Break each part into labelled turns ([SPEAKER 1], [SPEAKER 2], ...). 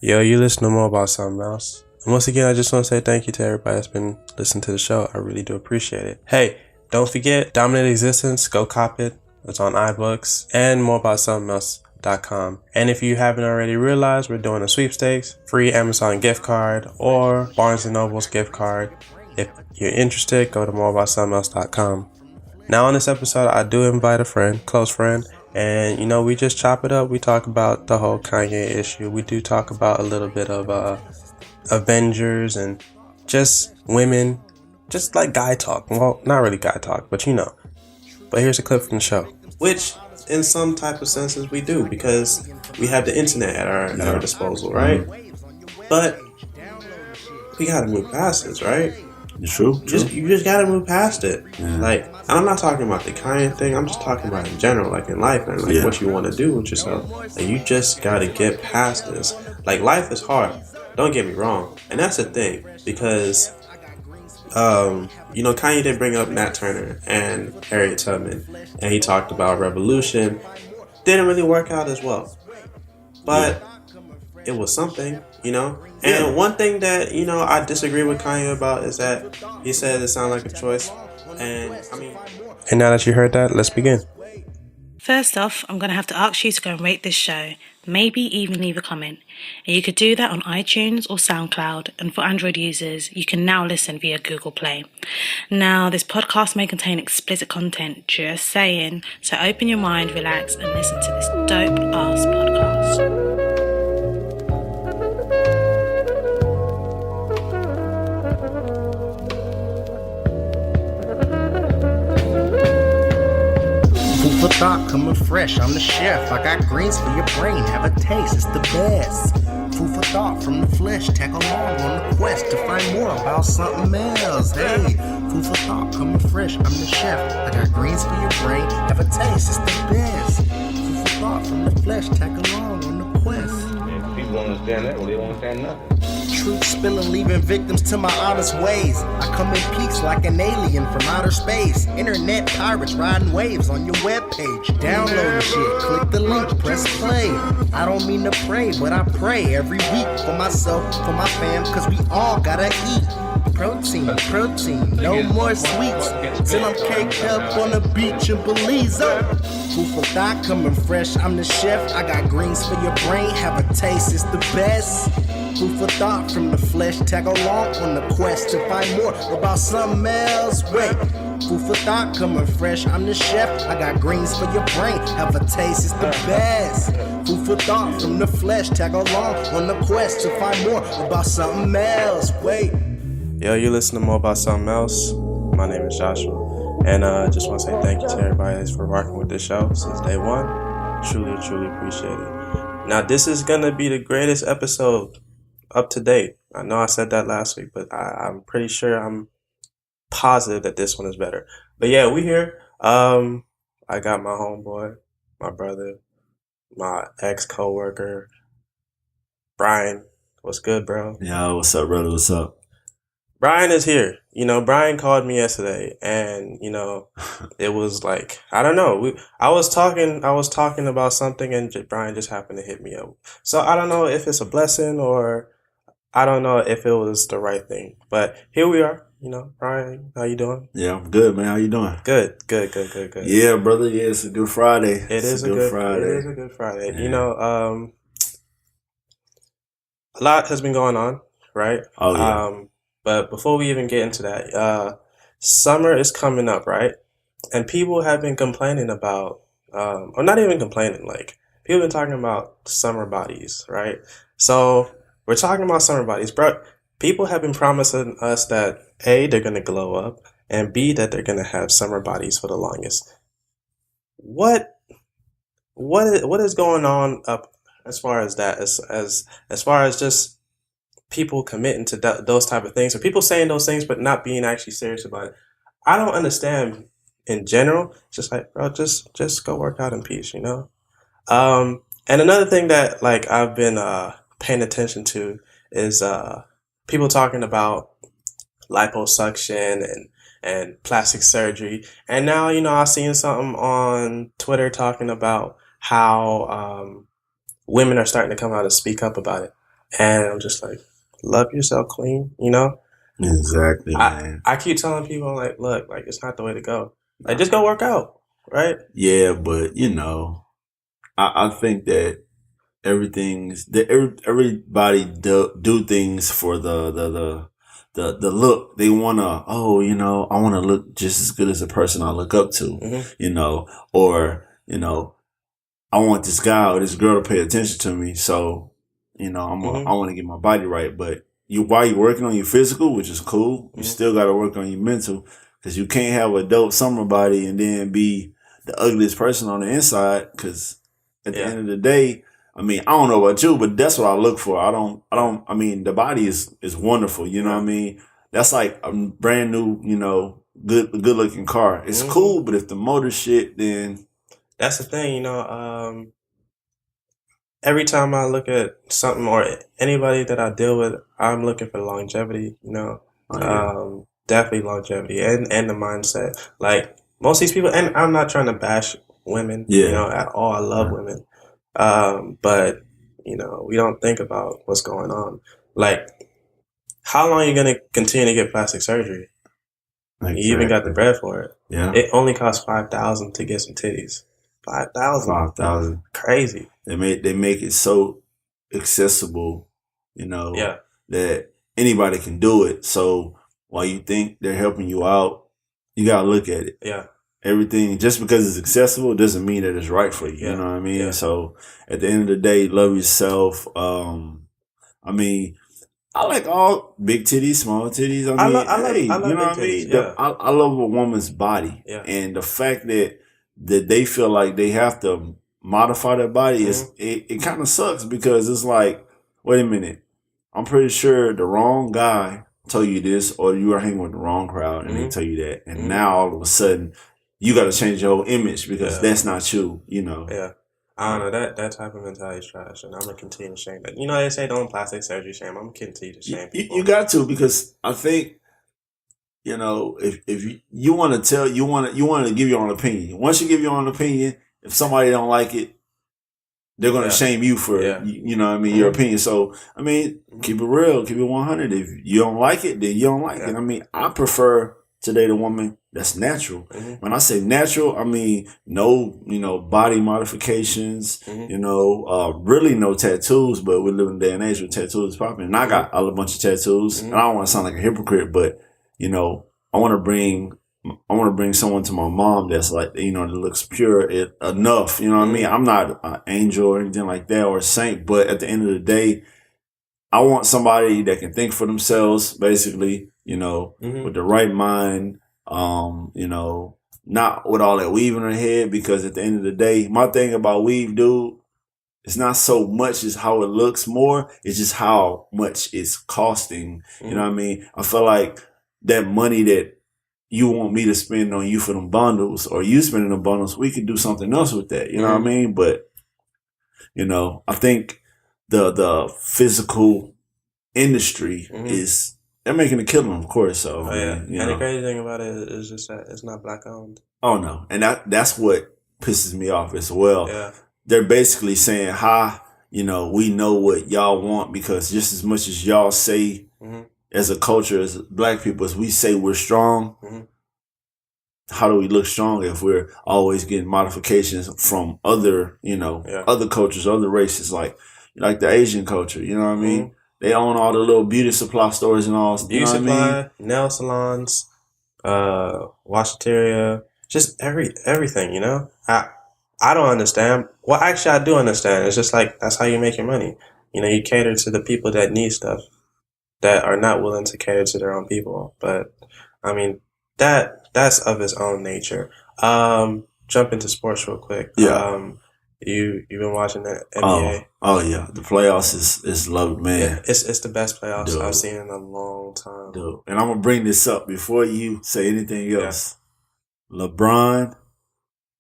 [SPEAKER 1] Yo, you listen to more about something else. And once again, I just want to say thank you to everybody that's been listening to the show. I really do appreciate it. Hey, don't forget, Dominant Existence, go cop it. It's on iBooks and moreaboutsomethingelse.com. And if you haven't already realized, we're doing a sweepstakes, free Amazon gift card or Barnes & Noble's gift card. If you're interested, go to moreaboutsomethingelse.com. Now on this episode, I do invite a friend, close friend, and we just chop it up. We talk about the whole Kanye issue. We do talk about a little bit of Avengers and just women, just like guy talk. Well, not really guy talk, but But here's a clip from the show, which in some type of senses we do because we have the internet at our disposal, right? But we gotta move past this, right?
[SPEAKER 2] True.
[SPEAKER 1] You just gotta move past it. Yeah. Like, I'm not talking about the Kyrie thing. I'm just talking about in general, like in life and like what you want to do with yourself. And you just gotta get past this. Like, life is hard. Don't get me wrong. And that's the thing because, Kanye did bring up Nat Turner and Harriet Tubman, and he talked about revolution. Didn't really work out as well, but it was something, And one thing that, I disagree with Kanye about is that he said it sounded like a choice. And now that you heard that, let's begin.
[SPEAKER 3] First off, I'm going to have to ask you to go and rate this show, maybe even leave a comment. And you could do that on iTunes or SoundCloud, and for Android users, you can now listen via Google Play. Now, this podcast may contain explicit content, just saying, so open your mind, relax, and listen to this dope-ass podcast.
[SPEAKER 4] For thought coming fresh, I'm the chef. I got greens for your brain, have a taste, it's the best. Food for thought from the flesh, tag along on the quest to find more about something else. Hey, food for thought coming fresh, I'm the chef. I got greens for your brain, have a taste, it's the best. Food for thought from the flesh, tag along on the quest.
[SPEAKER 5] Yeah, people don't understand that, well, they don't understand nothing.
[SPEAKER 4] Truth spilling, leaving victims to my honest ways. I come in peaks like an alien from outer space. Internet pirates riding waves on your webpage. Download the shit, click the link, press play. I don't mean to pray, but I pray every week for myself, for my fam, cause we all gotta eat. Protein, no more sweets. Till I'm caked up on the beach in Belize. Food for thought coming fresh, I'm the chef. I got greens for your brain, have a taste, it's the best. Food for thought from the flesh, tag along on the quest to find more about something else. Wait, food for thought coming fresh, I'm the chef. I got greens for your brain, have a taste, it's the best. Food for thought from the flesh, tag along on the quest to find more about something else. Wait.
[SPEAKER 1] Yo, you listen to More About Something Else. My name is Joshua, and just want to say thank you to everybody for working with this show since day one. Truly appreciate it. Now, this is gonna be the greatest episode up to date. I know I said that last week, but I'm pretty sure, I'm positive that this one is better. But yeah, we here. I got my homeboy, my brother, my ex-coworker, Brian. What's good, bro?
[SPEAKER 2] Yo, what's up, brother? What's up?
[SPEAKER 1] Brian is here. Brian called me yesterday, and it was like, I don't know. I was talking about something, and Brian just happened to hit me up. So I don't know if it's a blessing or I don't know if it was the right thing. But here we are. Brian, how you doing?
[SPEAKER 2] Yeah, I'm good, man. How you doing?
[SPEAKER 1] Good.
[SPEAKER 2] Yeah, brother. Yeah, it's a good Friday.
[SPEAKER 1] It is a good Friday. Yeah. A lot has been going on, right?
[SPEAKER 2] Oh yeah.
[SPEAKER 1] But before we even get into that, summer is coming up, right? And people have been complaining about, or not even complaining, like, people have been talking about summer bodies, right? So we're talking about summer bodies, bro. People have been promising us that A, they're going to glow up, and B, that they're going to have summer bodies for the longest. What is going on up as far as that, as far as just people committing to those type of things, or people saying those things but not being actually serious about it? I don't understand in general. It's just like, bro, just go work out in peace, And another thing that, like, I've been paying attention to is people talking about liposuction and plastic surgery. And now, I've seen something on Twitter talking about how women are starting to come out and speak up about it. And I'm just like, love yourself, queen. You know,
[SPEAKER 2] Exactly, man.
[SPEAKER 1] I keep telling people like, look, like it's not the way to go. Like, just go work out, right?
[SPEAKER 2] Yeah, but I think that everybody do things for the look. They wanna, I wanna look just as good as the person I look up to, or I want this guy or this girl to pay attention to me. So, I want to get my body right. But while you're working on your physical, which is cool, you still got to work on your mental, because you can't have a dope summer body and then be the ugliest person on the inside. Because at the end of the day, I mean, I don't know about you, but that's what I look for. I mean, the body is wonderful. You know what I mean? That's like a brand new, good looking car. It's cool, but if the motor shit, then
[SPEAKER 1] that's the thing, every time I look at something or anybody that I deal with, I'm looking for longevity, definitely longevity and the mindset. Like most of these people, and I'm not trying to bash women, at all. I love women. But we don't think about what's going on. Like, how long are you going to continue to get plastic surgery? Exactly. You even got the bread for it. Yeah. It only costs $5,000 to get some titties. 5,000.
[SPEAKER 2] 5,000.
[SPEAKER 1] Crazy.
[SPEAKER 2] They make it so accessible, that anybody can do it. So while you think they're helping you out, you gotta look at it.
[SPEAKER 1] Yeah.
[SPEAKER 2] Everything, just because it's accessible doesn't mean that it's right for you. Yeah. You know what I mean? Yeah. So at the end of the day, love yourself. I mean, I like all big titties, small titties. I love you know what I mean? Yeah. I love a woman's body. Yeah. And the fact that they feel like they have to modify their body it kind of sucks, because it's like, wait a minute, I'm pretty sure the wrong guy told you this, or you are hanging with the wrong crowd and they tell you that. And now all of a sudden you got to change your whole image because that's not you,
[SPEAKER 1] Yeah. I don't know, that type of mentality is trash, and I'm going to continue to shame that. They say don't plastic surgery shame. I'm going to continue to shame people.
[SPEAKER 2] You got to, because I think, if you want to you want to give your own opinion. Once you give your own opinion, if somebody don't like it, they're going to shame you for, your opinion. So, I mean, keep it real, keep it 100. If you don't like it, then you don't like it. I mean, I prefer to date a woman that's natural. When I say natural, I mean no, body modifications, really no tattoos, but we live in a day and age where tattoos popping. And I got a bunch of tattoos, and I don't want to sound like a hypocrite, but, I want to bring someone to my mom that's like, that looks pure enough. You know what I mean? I'm not an angel or anything like that, or a saint, but at the end of the day, I want somebody that can think for themselves, basically, with the right mind, not with all that weave in her head, because at the end of the day, my thing about weave, dude, it's not so much as how it looks more, it's just how much it's costing. You know what I mean? I feel like that money that you want me to spend on you for them bundles, or you spending the bundles, we could do something else with that. You know what I mean? But, I think the physical industry they're making a killing, of course. So,
[SPEAKER 1] and the crazy thing about it is just that it's not black owned.
[SPEAKER 2] Oh no. And that's what pisses me off as well. Yeah. They're basically saying, we know what y'all want, because just as much as y'all say, as a culture, as black people, as we say we're strong, how do we look strong if we're always getting modifications from other, other cultures, other races, like the Asian culture, you know what I mean? They own all the little beauty supply stores and all.
[SPEAKER 1] Beauty supply, nail salons, washateria, just everything, I don't understand. Well, actually, I do understand. It's just like, that's how you make your money. You cater to the people that need stuff, that are not willing to cater to their own people. But I mean, that's of its own nature. Jump into sports real quick.
[SPEAKER 2] Yeah.
[SPEAKER 1] You've been watching the NBA.
[SPEAKER 2] Oh yeah, the playoffs is loved, man.
[SPEAKER 1] Yeah, it's the best playoffs I've seen in a long time.
[SPEAKER 2] Dude. And I'm gonna bring this up before you say anything else. Yeah. LeBron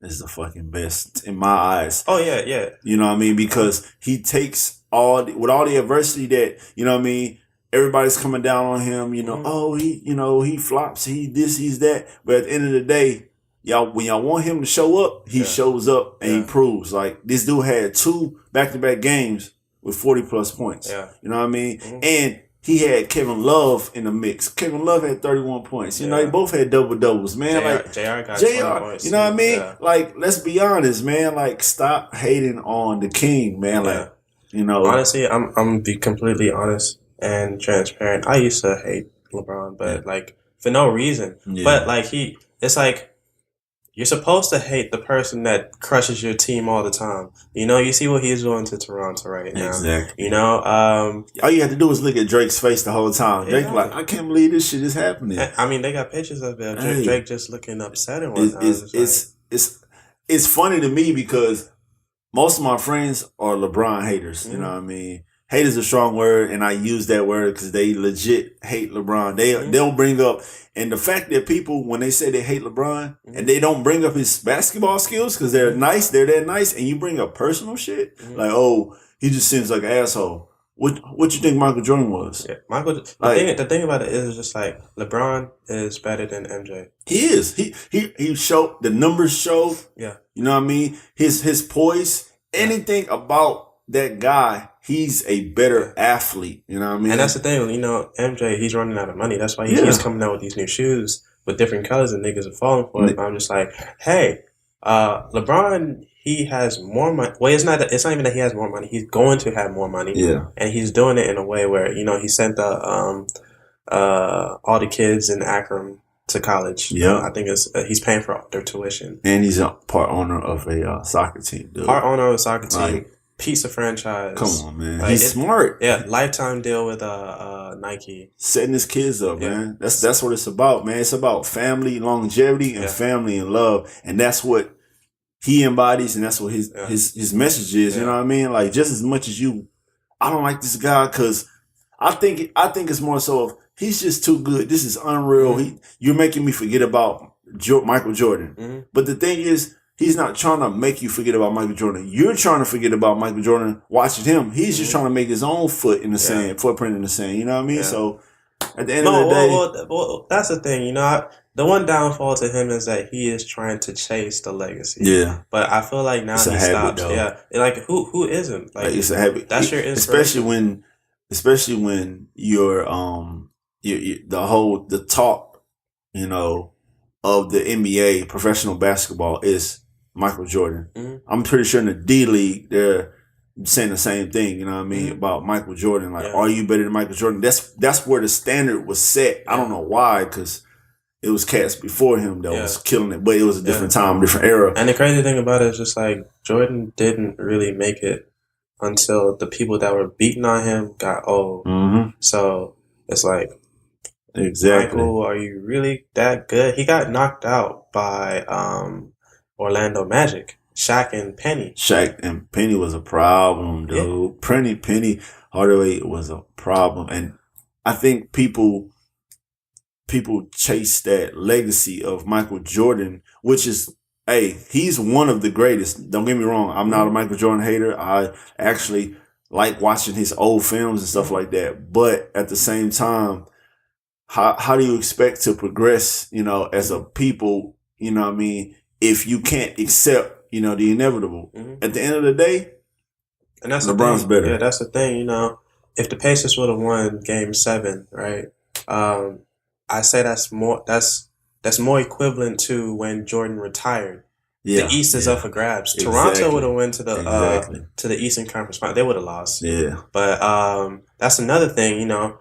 [SPEAKER 2] is the fucking best in my eyes.
[SPEAKER 1] Oh yeah.
[SPEAKER 2] You know what I mean? Because he takes with all the adversity that, everybody's coming down on him, he flops, he's that. But at the end of the day, when y'all want him to show up, he shows up and he proves. Like, this dude had 2 back-to-back games with 40+ points.
[SPEAKER 1] Yeah.
[SPEAKER 2] You know what I mean? Mm-hmm. And he had Kevin Love in the mix. Kevin Love had 31 points. You know, they both had double doubles, man.
[SPEAKER 1] JR got 20 points.
[SPEAKER 2] You know what I mean? Yeah. Like, let's be honest, man. Like, stop hating on the king, man. Like, you know.
[SPEAKER 1] Honestly, I'm gonna be completely honest and transparent. I used to hate LeBron, but like for no reason. Yeah. But like it's like you're supposed to hate the person that crushes your team all the time. You know, you see what he's doing to Toronto right now.
[SPEAKER 2] Exactly.
[SPEAKER 1] You know,
[SPEAKER 2] all you have to do is look at Drake's face the whole time. Drake's like, I can't believe this shit is happening.
[SPEAKER 1] I mean, they got pictures of Drake just looking upset and whatnot.
[SPEAKER 2] It's funny to me because most of my friends are LeBron haters. You know what I mean? Hate is a strong word, and I use that word because they legit hate LeBron. They'll bring up, and the fact that people, when they say they hate LeBron, and they don't bring up his basketball skills because they're that nice, and you bring up personal shit, like, oh, he just seems like an asshole. What you think Michael Jordan was?
[SPEAKER 1] Yeah, the thing about it is just like LeBron is better than MJ.
[SPEAKER 2] He is. He showed, the numbers show.
[SPEAKER 1] Yeah.
[SPEAKER 2] You know what I mean? His poise, anything about that guy, he's a better athlete. You know what I mean?
[SPEAKER 1] And that's the thing, you know, MJ, he's running out of money. That's why he's coming out with these new shoes with different colors and niggas are falling for it. But I'm just like, hey, LeBron, he has more money. Well, it's not even that he has more money. He's going to have more money.
[SPEAKER 2] Yeah.
[SPEAKER 1] And he's doing it in a way where, you know, he sent all the kids in Akron to college.
[SPEAKER 2] Yeah.
[SPEAKER 1] I think he's paying for their tuition.
[SPEAKER 2] And he's a part owner of a soccer team, dude.
[SPEAKER 1] Part owner of a soccer team. Piece of franchise.
[SPEAKER 2] Come on, man. He's smart.
[SPEAKER 1] Yeah, lifetime deal with Nike.
[SPEAKER 2] Setting his kids up, man. That's what it's about, man. It's about family longevity and family and love, and that's what he embodies, and that's what his message is. You know what I mean? Like, just as much as I don't like this guy because I think it's more so of he's just too good. This is unreal. You're making me forget about Michael Jordan. But the thing is, he's not trying to make you forget about Michael Jordan. You're trying to forget about Michael Jordan watching him. He's just trying to make his own footprint in the sand. You know what I mean? Yeah. So at the end of the day,
[SPEAKER 1] well, that's the thing. You know, the one downfall to him is that he is trying to chase the legacy.
[SPEAKER 2] Yeah,
[SPEAKER 1] but I feel like now he stops. Though. Yeah, like who isn't? Like
[SPEAKER 2] it's a habit.
[SPEAKER 1] That's your inspiration.
[SPEAKER 2] Especially when you're the talk, you know, of the NBA professional basketball is Michael Jordan. I'm pretty sure in the D League they're saying the same thing, you know what I mean, about Michael Jordan. Like, are you better than Michael Jordan? That's where the standard was set. I don't know why, because it was cats before him that was killing it, but it was a different time, different era.
[SPEAKER 1] And the crazy thing about it is just like Jordan didn't really make it until the people that were beating on him got old. So it's like,
[SPEAKER 2] exactly.
[SPEAKER 1] Michael, are you really that good? He got knocked out by Orlando Magic. Shaq and Penny was a problem, dude. Yeah. Penny Hardaway was a problem, and I think people chase that legacy of Michael Jordan, which is, hey, he's one of the greatest. Don't get me wrong. I'm not a Michael Jordan hater. I actually like watching his old films and stuff like that. But at the same time, how do you expect to progress, you know, as a people, you know what I mean, if you can't accept, you know, the inevitable? At the end of the day, and that's
[SPEAKER 2] LeBron's better.
[SPEAKER 1] Yeah, that's the thing, you know. If the Pacers would have won Game 7, right, I say that's more equivalent to when Jordan retired. Yeah, the East is up for grabs. Exactly. Toronto would have went to the Eastern Conference Final. They would have lost.
[SPEAKER 2] Yeah.
[SPEAKER 1] But that's another thing, you know,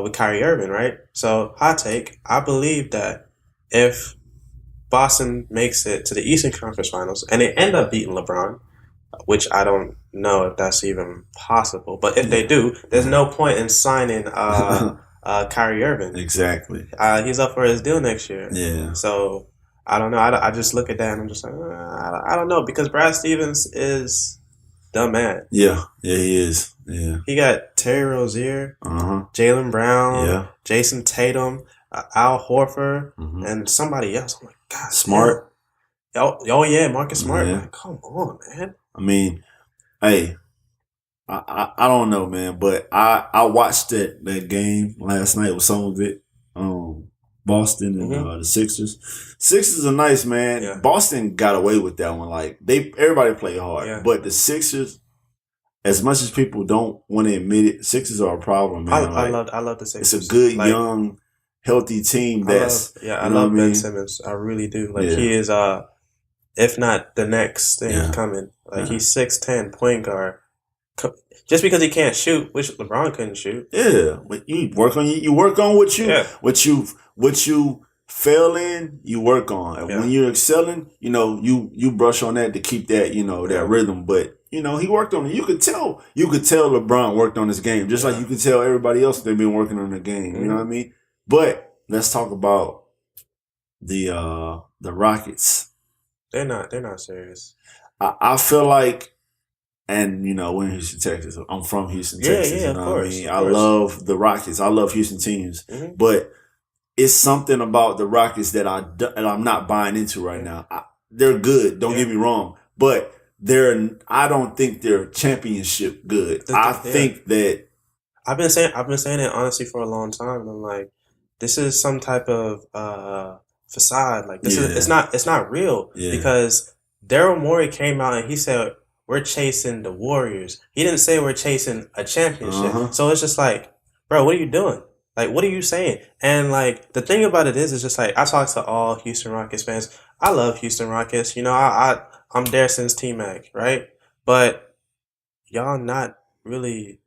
[SPEAKER 1] with Kyrie Irving, right? So, hot take, I believe that if Boston makes it to the Eastern Conference Finals and they end up beating LeBron, which I don't know if that's even possible, but if they do, there's no point in signing Kyrie Irving.
[SPEAKER 2] Exactly.
[SPEAKER 1] He's up for his deal next year.
[SPEAKER 2] Yeah.
[SPEAKER 1] So, I don't know. I just look at that and I'm just like, I don't know, because Brad Stevens is the man.
[SPEAKER 2] Yeah, he is. Yeah.
[SPEAKER 1] He got Terry Rozier, Jaylen Brown, Jason Tatum, Al Horford, and somebody else. I'm like, God,
[SPEAKER 2] Smart.
[SPEAKER 1] Oh yeah, Marcus Smart. Yeah. Like, come on, man.
[SPEAKER 2] I mean, hey, I don't know, man, but I watched that game last night with some of it. Boston and the Sixers. Sixers are nice, man. Yeah. Boston got away with that one. Like everybody played hard, but the Sixers, as much as people don't want to admit it, Sixers are a problem, man.
[SPEAKER 1] I love the Sixers.
[SPEAKER 2] It's a good, young, healthy team.
[SPEAKER 1] I love Ben Simmons. I really do. Like he is, if not the next thing coming. Like he's 6'10", point guard. Just because he can't shoot, which LeBron couldn't shoot.
[SPEAKER 2] Yeah, but you work on what you fail in, you work on. And when you're excelling, you brush on that to keep that, that rhythm. But he worked on it. You could tell LeBron worked on his game, just like you could tell everybody else they've been working on their game. You know what I mean? But let's talk about the Rockets.
[SPEAKER 1] They're not serious.
[SPEAKER 2] I feel like, and we're in Houston, Texas. I'm from Houston, Texas.
[SPEAKER 1] Of course.
[SPEAKER 2] I love the Rockets. I love Houston teams, but it's something about the Rockets that I'm not buying into right now. They're good. Don't get me wrong, but I don't think they're championship good. I think that
[SPEAKER 1] I've been saying it honestly for a long time. I'm like, this is some type of facade. Like this is it's not real because Daryl Morey came out and he said we're chasing the Warriors. He didn't say we're chasing a championship. So it's just like, bro, what are you doing? Like, what are you saying? And like the thing about it is, it's just like I talk to all Houston Rockets fans. I love Houston Rockets. I'm there since T-Mac, right? But y'all not really.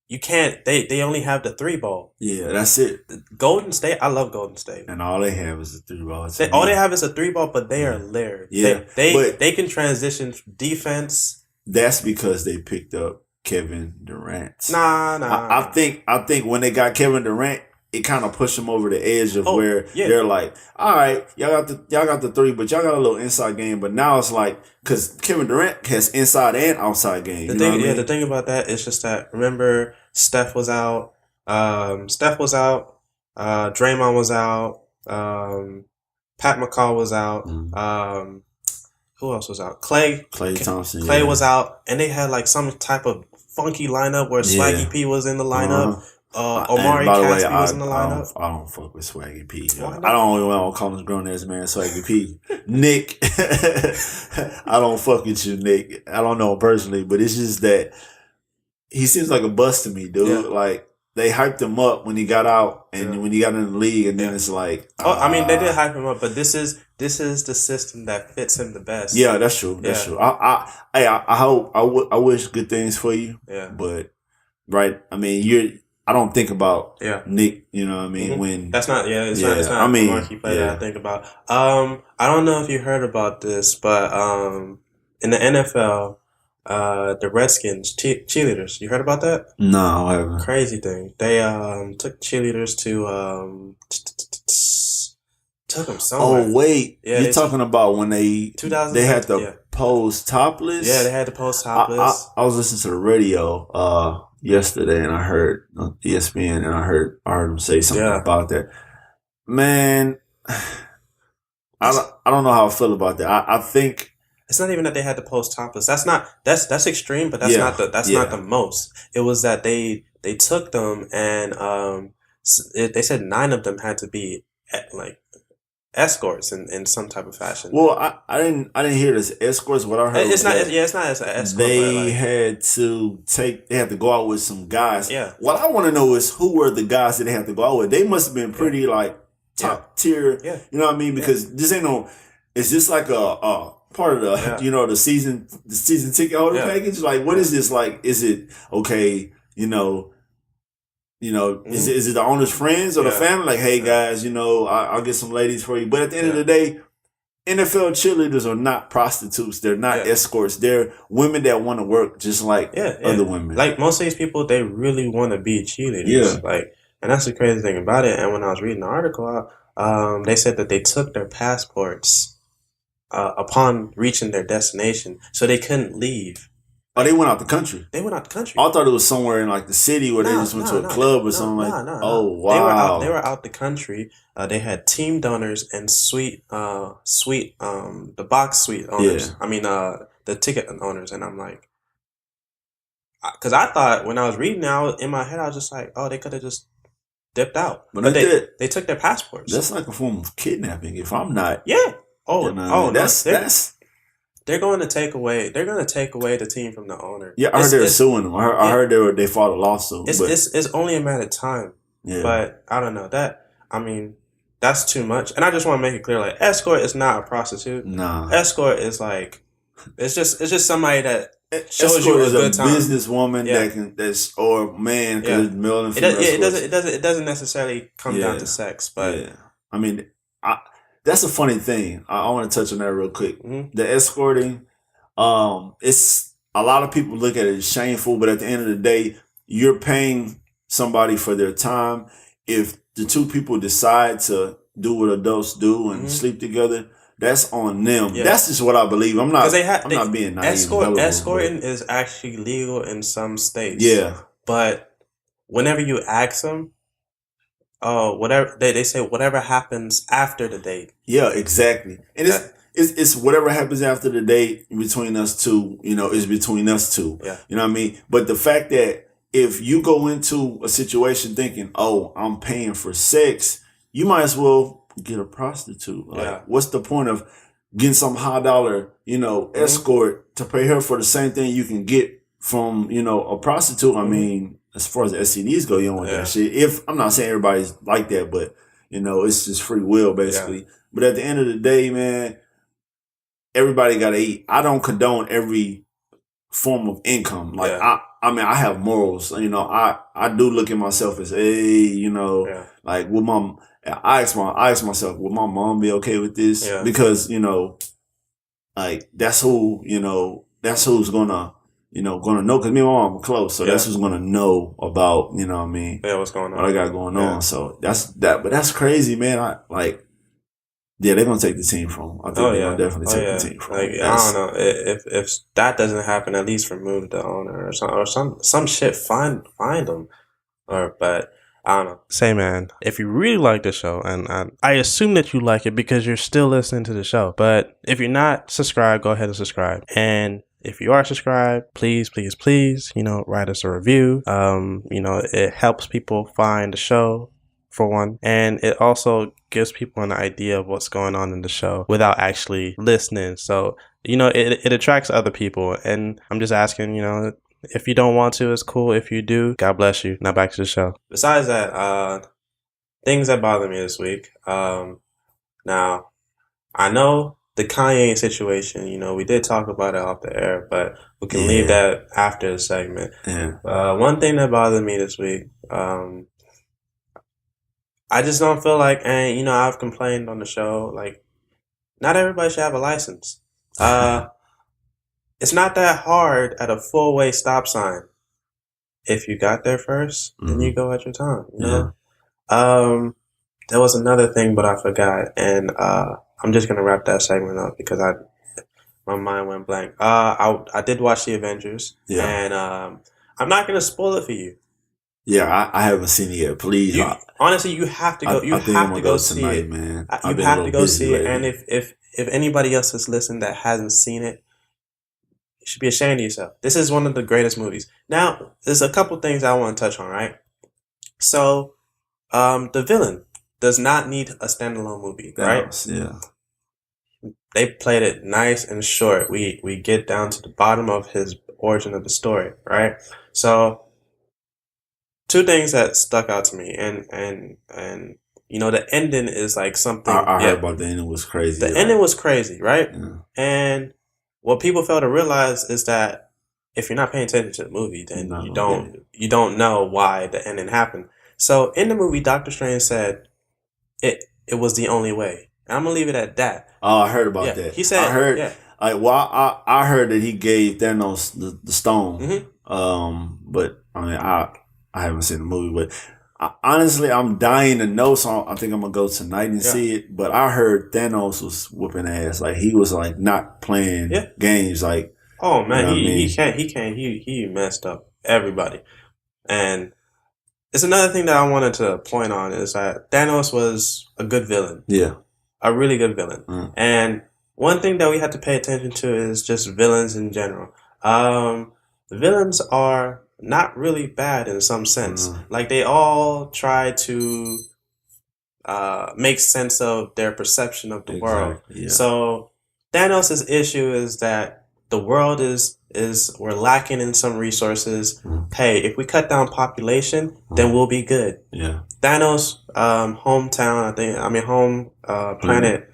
[SPEAKER 1] You can't. They only have the 3 ball.
[SPEAKER 2] Yeah, that's it.
[SPEAKER 1] Golden State. I love Golden State.
[SPEAKER 2] And all they have is a 3 ball.
[SPEAKER 1] All they have is a 3 ball, but they are layered.
[SPEAKER 2] Yeah,
[SPEAKER 1] they can transition defense.
[SPEAKER 2] That's because they picked up Kevin Durant.
[SPEAKER 1] Nah.
[SPEAKER 2] I think when they got Kevin Durant, it kind of pushed them over the edge of where they're like, all right, y'all got the 3, but y'all got a little inside game. But now it's like, because Kevin Durant has inside and outside game.
[SPEAKER 1] The thing about that is just that, remember, Steph was out. Draymond was out. Pat McCall was out. Who else was out? Klay
[SPEAKER 2] Thompson.
[SPEAKER 1] Klay was out, and they had like some type of funky lineup where Swaggy P was in the lineup. Omari Caspi was in the lineup.
[SPEAKER 2] I don't fuck with Swaggy P. I don't even want to call his grown ass man Swaggy P. Nick, I don't fuck with you, Nick. I don't know him personally, but it's just that he seems like a bust to me, dude. Yeah. Like they hyped him up when he got out and when he got in the league, and then it's like,
[SPEAKER 1] I mean, they did hype him up, but this is the system that fits him the best.
[SPEAKER 2] Yeah, that's true. That's true. I wish good things for you.
[SPEAKER 1] Yeah,
[SPEAKER 2] but right, I mean, I don't think about Nick, you know what I mean? When
[SPEAKER 1] that's not it's not a marquee player that I think about. I don't know if you heard about this, but in the NFL, the Redskins cheerleaders, you heard about that?
[SPEAKER 2] No, I haven't.
[SPEAKER 1] Crazy thing. They took cheerleaders to took them somewhere.
[SPEAKER 2] Oh wait, you're talking about when they had to pose topless?
[SPEAKER 1] Yeah, they had to pose topless.
[SPEAKER 2] I was listening to the radio yesterday, and I heard on ESPN, and I heard them say something about that. Man, I don't know how I feel about that. I think
[SPEAKER 1] it's not even that they had to post topless. That's extreme, but that's not the most. It was that they took them and they said 9 of them had to be like escorts in some type of fashion.
[SPEAKER 2] Well, I didn't hear this escorts. What I heard
[SPEAKER 1] it's not as an escort.
[SPEAKER 2] They had to go out with some guys.
[SPEAKER 1] Yeah.
[SPEAKER 2] What I want to know is who were the guys that they had to go out with. They must have been pretty like top tier.
[SPEAKER 1] Yeah.
[SPEAKER 2] You know what I mean? Because this ain't no. Is this like a part of the the season ticket holder package? Like, what is this like? Is it okay? Is it the owner's friends or the family? Like, hey guys, I'll get some ladies for you. But at the end of the day, NFL cheerleaders are not prostitutes. They're not escorts. They're women that want to work just like other women.
[SPEAKER 1] Like most of these people, they really want to be cheerleaders.
[SPEAKER 2] Yeah.
[SPEAKER 1] And that's the crazy thing about it. And when I was reading the article, they said that they took their passports upon reaching their destination, so they couldn't leave.
[SPEAKER 2] Oh, they went out the country.
[SPEAKER 1] They went out the country.
[SPEAKER 2] I thought it was somewhere in like the city where they just went to a club or something like. Oh wow!
[SPEAKER 1] They were out the country. They had team donors and the box suite owners. Yeah. I mean, the ticket owners, and I'm like, because I thought when I was reading out in my head, I was just like, oh, they could have just dipped out,
[SPEAKER 2] but
[SPEAKER 1] they took their passports.
[SPEAKER 2] That's like a form of kidnapping. If I'm not,
[SPEAKER 1] that's they're going to take away the team from the owner.
[SPEAKER 2] Yeah, I heard they were suing them. I heard they filed a lawsuit.
[SPEAKER 1] It's only a matter of time. Yeah. But I don't know that. I mean, that's too much. And I just want to make it clear, like, escort is not a prostitute.
[SPEAKER 2] Nah.
[SPEAKER 1] Escort is like, it's just somebody that shows you a good time.
[SPEAKER 2] Businesswoman or man, because it's male and female.
[SPEAKER 1] It doesn't necessarily come down to sex, but
[SPEAKER 2] I mean, that's a funny thing. I want to touch on that real quick. Mm-hmm. The escorting, it's a lot of people look at it as shameful, but at the end of the day, you're paying somebody for their time. If the two people decide to do what adults do and sleep together, that's on them. Yeah. That's just what I believe. I'm not being naive.
[SPEAKER 1] Escorting is actually legal in some states.
[SPEAKER 2] Yeah.
[SPEAKER 1] But whenever you ask them, whatever they say, whatever happens after the date.
[SPEAKER 2] Yeah, exactly. And it's whatever happens after the date between us two, is between us two.
[SPEAKER 1] Yeah.
[SPEAKER 2] You know what I mean? But the fact that if you go into a situation thinking, oh, I'm paying for sex, you might as well get a prostitute. Like, what's the point of getting some high dollar, escort to pay her for the same thing you can get from, a prostitute? I mean, as far as STDs go, you don't want that shit. I'm not saying everybody's like that, but it's just free will basically. Yeah. But at the end of the day, man, everybody got to eat. I don't condone every form of income. Like I mean, I have morals. I do look at myself as, like with my. I ask myself, would my mom be okay with this? Yeah. Because like that's who's gonna know. Because me and my mom are close, so that's who's gonna know about what I mean.
[SPEAKER 1] Yeah, what's going on?
[SPEAKER 2] What I got going on. So that's that. But that's crazy, man. They're gonna take the team from. I think they're gonna definitely take the team from.
[SPEAKER 1] Like, I don't know if that doesn't happen, at least remove the owner or some shit. Find them, but. I don't know. Say, man, if you really like the show, and I assume that you like it because you're still listening to the show, but if you're not subscribed, go ahead and subscribe. And if you are subscribed, please, write us a review. It helps people find the show, for one, and it also gives people an idea of what's going on in the show without actually listening. So, it attracts other people, and I'm just asking, if you don't want to, it's cool. If you do, God bless you. Now back to the show. Besides that, things that bother me this week. Now, I know the Kanye situation, we did talk about it off the air, but we can leave that after the segment.
[SPEAKER 2] Yeah.
[SPEAKER 1] One thing that bothered me this week, I just don't feel like, and I've complained on the show, like, not everybody should have a license. It's not that hard at a full-way stop sign. If you got there first, then you go at your time. There was another thing, but I forgot, and I'm just gonna wrap that segment up because my mind went blank. I did watch the Avengers, and I'm not gonna spoil it for you.
[SPEAKER 2] Yeah, I haven't seen it yet. Please,
[SPEAKER 1] honestly, you have to go. You have to go see it,
[SPEAKER 2] man.
[SPEAKER 1] You have to go see it, and if anybody else has listened that hasn't seen it, you should be ashamed of yourself. This is one of the greatest movies. Now, there's a couple things I want to touch on, right? So, the villain does not need a standalone movie, right?
[SPEAKER 2] Yeah.
[SPEAKER 1] They played it nice and short. We get down to the bottom of his origin of the story, right? So, two things that stuck out to me, and the ending is like something.
[SPEAKER 2] I heard about the ending was crazy.
[SPEAKER 1] The ending was crazy, right? Yeah. And what people fail to realize is that if you're not paying attention to the movie, then you don't know why the ending happened. So in the movie, Doctor Strange said it was the only way. And I'm gonna leave it at that.
[SPEAKER 2] Oh, I heard about that.
[SPEAKER 1] He said,
[SPEAKER 2] I heard that he gave Thanos the stone. Mm-hmm. But I mean, I haven't seen the movie, but honestly, I'm dying to know, so I think I'm gonna go tonight and see it. But I heard Thanos was whooping ass. Like, he was like not playing games. Like,
[SPEAKER 1] oh man, he messed up everybody. And it's another thing that I wanted to point on is that Thanos was a good villain.
[SPEAKER 2] Yeah,
[SPEAKER 1] a really good villain. And one thing that we have to pay attention to is just villains in general. The villains are not really bad in some sense. Like, they all try to make sense of their perception of the world. Yeah. So Thanos' issue is that the world is we're lacking in some resources. Hey, if we cut down population, then we'll be good.
[SPEAKER 2] Yeah.
[SPEAKER 1] Thanos' hometown, home planet,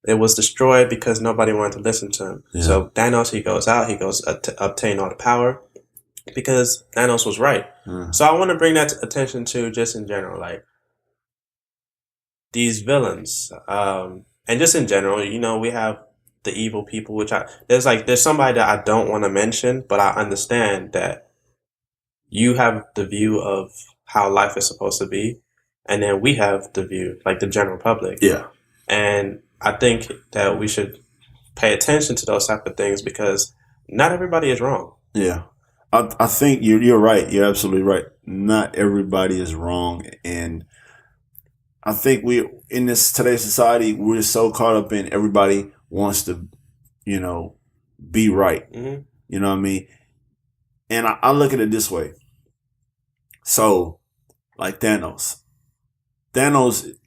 [SPEAKER 1] it was destroyed because nobody wanted to listen to him.
[SPEAKER 2] Yeah.
[SPEAKER 1] So Thanos, he goes out, he goes to obtain all the power because Thanos was right. So I want to bring that attention to just in general, like these villains, and just in general, we have the evil people, which there's somebody that I don't want to mention, but I understand that you have the view of how life is supposed to be, and then we have the view, like the general public.
[SPEAKER 2] Yeah.
[SPEAKER 1] And I think that we should pay attention to those type of things because not everybody is wrong.
[SPEAKER 2] Yeah. I think you're right. You're absolutely right. Not everybody is wrong. And I think we, in this today's society, we're so caught up in everybody wants to, be right.
[SPEAKER 1] Mm-hmm.
[SPEAKER 2] You know what I mean? And I look at it this way. So, like Thanos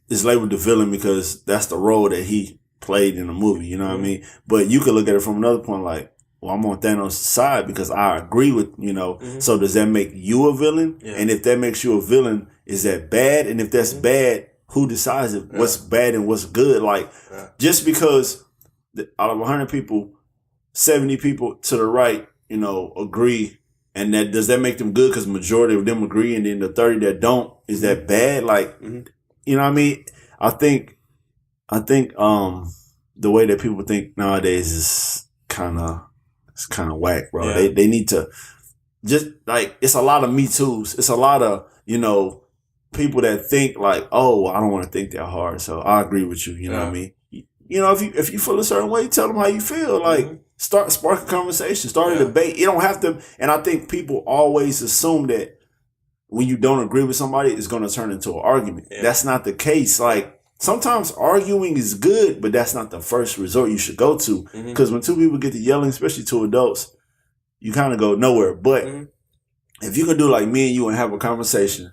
[SPEAKER 2] is labeled the villain because that's the role that he played in the movie. You know what I mean? But you could look at it from another point, like, well, I'm on Thanos' side because I agree with, so does that make you a villain?
[SPEAKER 1] Yeah.
[SPEAKER 2] And if that makes you a villain, is that bad? And if that's bad, who decides what's bad and what's good? Like, just because out of 100 people, 70 people to the right, agree, and that does that make them good because majority of them agree, and then the 30 that don't, is that bad? Like, you know what I mean? I think the way that people think nowadays is kind of whack, bro.
[SPEAKER 1] Yeah.
[SPEAKER 2] They need to just, like, it's a lot of Me Too's. It's a lot of, people that think like, oh, I don't want to think that hard. So I agree with you. You know what I mean? If you feel a certain way, tell them how you feel. Like, spark a conversation, start a debate. You don't have to. And I think people always assume that when you don't agree with somebody, it's going to turn into an argument. Yeah. That's not the case. Like, sometimes arguing is good, but that's not the first resort you should go to. Because when two people get to yelling, especially two adults, you kind of go nowhere. But if you can do like me and you and have a conversation,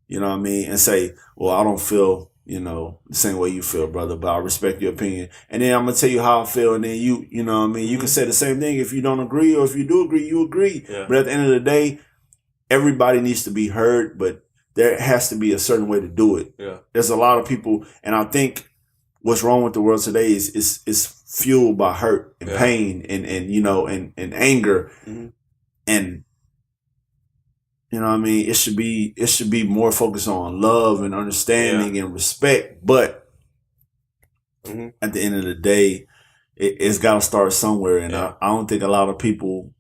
[SPEAKER 2] you know what I mean, and say, well, I don't feel, the same way you feel, brother, but I respect your opinion. And then I'm going to tell you how I feel. And then you know what I mean, you can say the same thing if you don't agree, or if you do agree, you agree. Yeah. But at the end of the day, everybody needs to be heard, but there has to be a certain way to do it. Yeah. There's a lot of people, and I think what's wrong with the world today is fueled by hurt and pain and anger. And you know what I mean? It should be more focused on love and understanding and respect. But at the end of the day, it's got to start somewhere. And I don't think a lot of people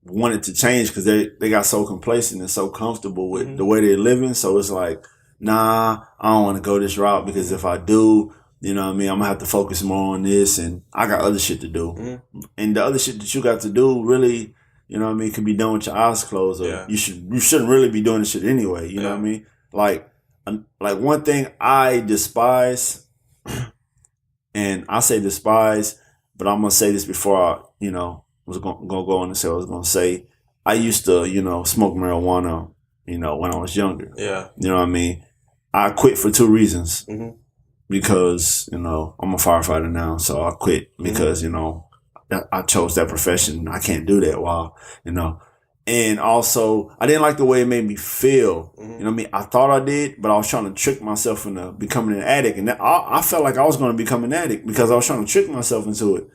[SPEAKER 2] want it to change because they got so complacent and so comfortable with the way they're living. So it's like, nah, I don't want to go this route because if I do, you know what I mean, I'm going to have to focus more on this, and I got other shit to do. And the other shit that you got to do really, you know what I mean, can be done with your eyes closed, or you shouldn't really be doing this shit anyway. You know what I mean? Like one thing I despise, and I say despise, but I'm gonna say this before I, was gonna go on and say what I was gonna say. I used to, smoke marijuana, when I was younger. Yeah. You know what I mean? I quit for 2 reasons. Because, I'm a firefighter now, so I quit because, I chose that profession. I can't do that while, and also I didn't like the way it made me feel. You know what I mean? I thought I did, but I was trying to trick myself into becoming an addict. And I felt like I was going to become an addict because I was trying to trick myself into it.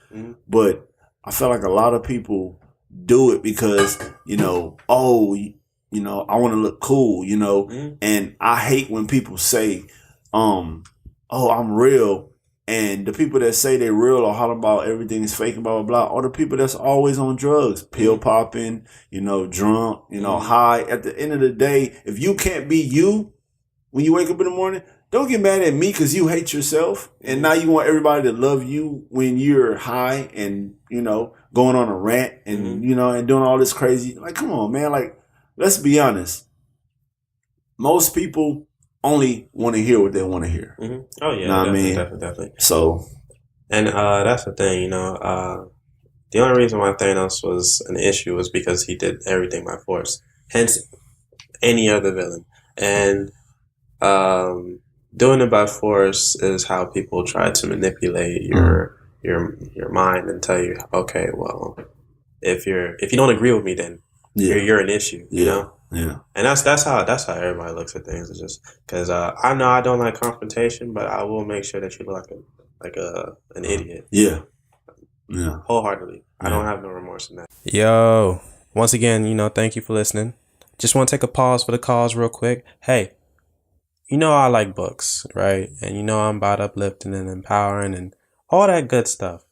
[SPEAKER 2] But I felt like a lot of people do it because, I want to look cool, and I hate when people say, oh, I'm real. And the people that say they're real or holler about everything is fake and blah, blah, blah, are the people that's always on drugs, pill popping, drunk, high. At the end of the day, if you can't be you when you wake up in the morning, don't get mad at me because you hate yourself. And now you want everybody to love you when you're high and, going on a rant and, and doing all this crazy. Like, come on, man. Like, let's be honest. Most people only want to hear what they want to hear.
[SPEAKER 1] Oh yeah,
[SPEAKER 2] know
[SPEAKER 1] definitely.
[SPEAKER 2] So,
[SPEAKER 1] and that's the thing, the only reason why Thanos was an issue was because he did everything by force. Hence, any other villain, and doing it by force is how people try to manipulate your mind and tell you, okay, well, if you don't agree with me, then you're an issue, you know.
[SPEAKER 2] Yeah.
[SPEAKER 1] And that's how everybody looks at things. It's just because I know I don't like confrontation, but I will make sure that you look like an idiot.
[SPEAKER 2] Yeah.
[SPEAKER 1] Wholeheartedly. I don't have no remorse in that.
[SPEAKER 6] Yo, once again, thank you for listening. Just want to take a pause for the cause real quick. Hey, I like books, right? And I'm about uplifting and empowering and all that good stuff.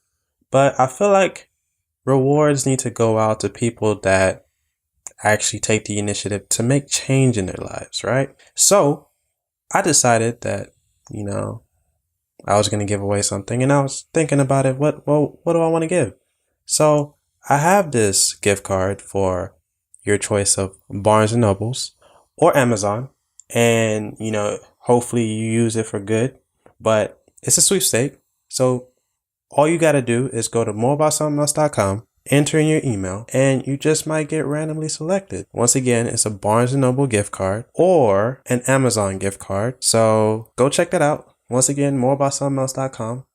[SPEAKER 6] But I feel like rewards need to go out to people that actually take the initiative to make change in their lives, right? So I decided that, I was going to give away something, and I was thinking about it. What do I want to give? So I have this gift card for your choice of Barnes and Nobles or Amazon, and hopefully you use it for good. But it's a sweepstake, so all you got to do is go to moreaboutsomethingelse.com, enter in your email, and you just might get randomly selected. Once again, it's a Barnes & Noble gift card or an Amazon gift card. So go check that out. Once again, moreaboutsomethingelse.com,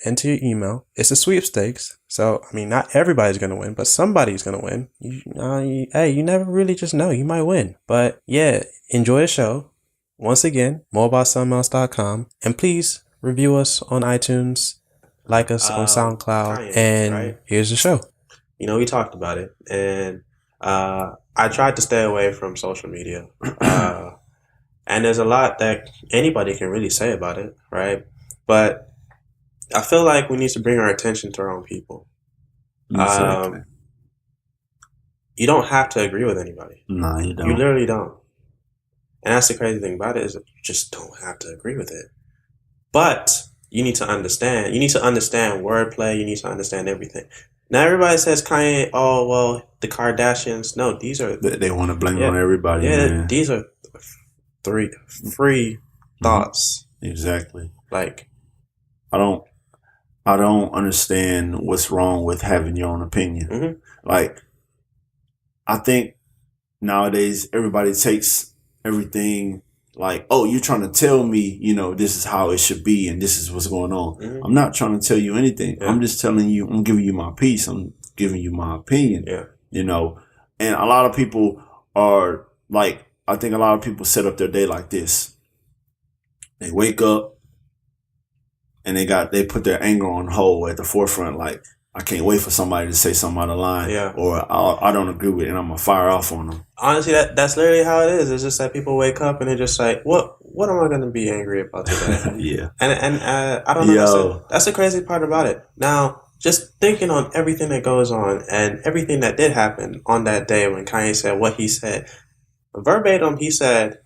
[SPEAKER 6] enter your email. It's a sweepstakes. So, not everybody's going to win, but somebody's going to win. You never really just know. You might win. But yeah, enjoy the show. Once again, moreaboutsomethingelse.com. And please review us on iTunes. Like us on SoundCloud,
[SPEAKER 1] Kanye,
[SPEAKER 6] and
[SPEAKER 1] right?
[SPEAKER 6] Here's the show.
[SPEAKER 1] We talked about it, and I tried to stay away from social media. And there's a lot that anybody can really say about it, right? But I feel like we need to bring our attention to our own people.
[SPEAKER 2] Exactly.
[SPEAKER 1] You don't have to agree with anybody.
[SPEAKER 2] No, you don't.
[SPEAKER 1] You literally don't. And that's the crazy thing about it, is that you just don't have to agree with it. But you need to understand. You need to understand wordplay. You need to understand everything. Now everybody says Kanye, oh, well, the Kardashians. No, these are...
[SPEAKER 2] They want to blame it on everybody, man.
[SPEAKER 1] These are free thoughts.
[SPEAKER 2] Exactly.
[SPEAKER 1] Like,
[SPEAKER 2] I don't understand what's wrong with having your own opinion.
[SPEAKER 1] Mm-hmm.
[SPEAKER 2] Like, I think nowadays everybody takes everything like, oh, you're trying to tell me, this is how it should be and this is what's going on.
[SPEAKER 1] Mm-hmm.
[SPEAKER 2] I'm not trying to tell you anything.
[SPEAKER 1] Yeah.
[SPEAKER 2] I'm just telling you, I'm giving you my piece. I'm giving you my opinion.
[SPEAKER 1] Yeah.
[SPEAKER 2] And a lot of people are like, I think a lot of people set up their day like this. They wake up and they put their anger on hold at the forefront. Like, I can't wait for somebody to say something out of line, or I don't agree with it, and I'm gonna fire off on them.
[SPEAKER 1] Honestly, that's literally how it is. It's just that people wake up and they're just like, what am I gonna be angry about today?
[SPEAKER 2] Yeah.
[SPEAKER 1] And I don't know. That's the crazy part about it. Now, just thinking on everything that goes on and everything that did happen on that day when Kanye said what he said, verbatim, he said,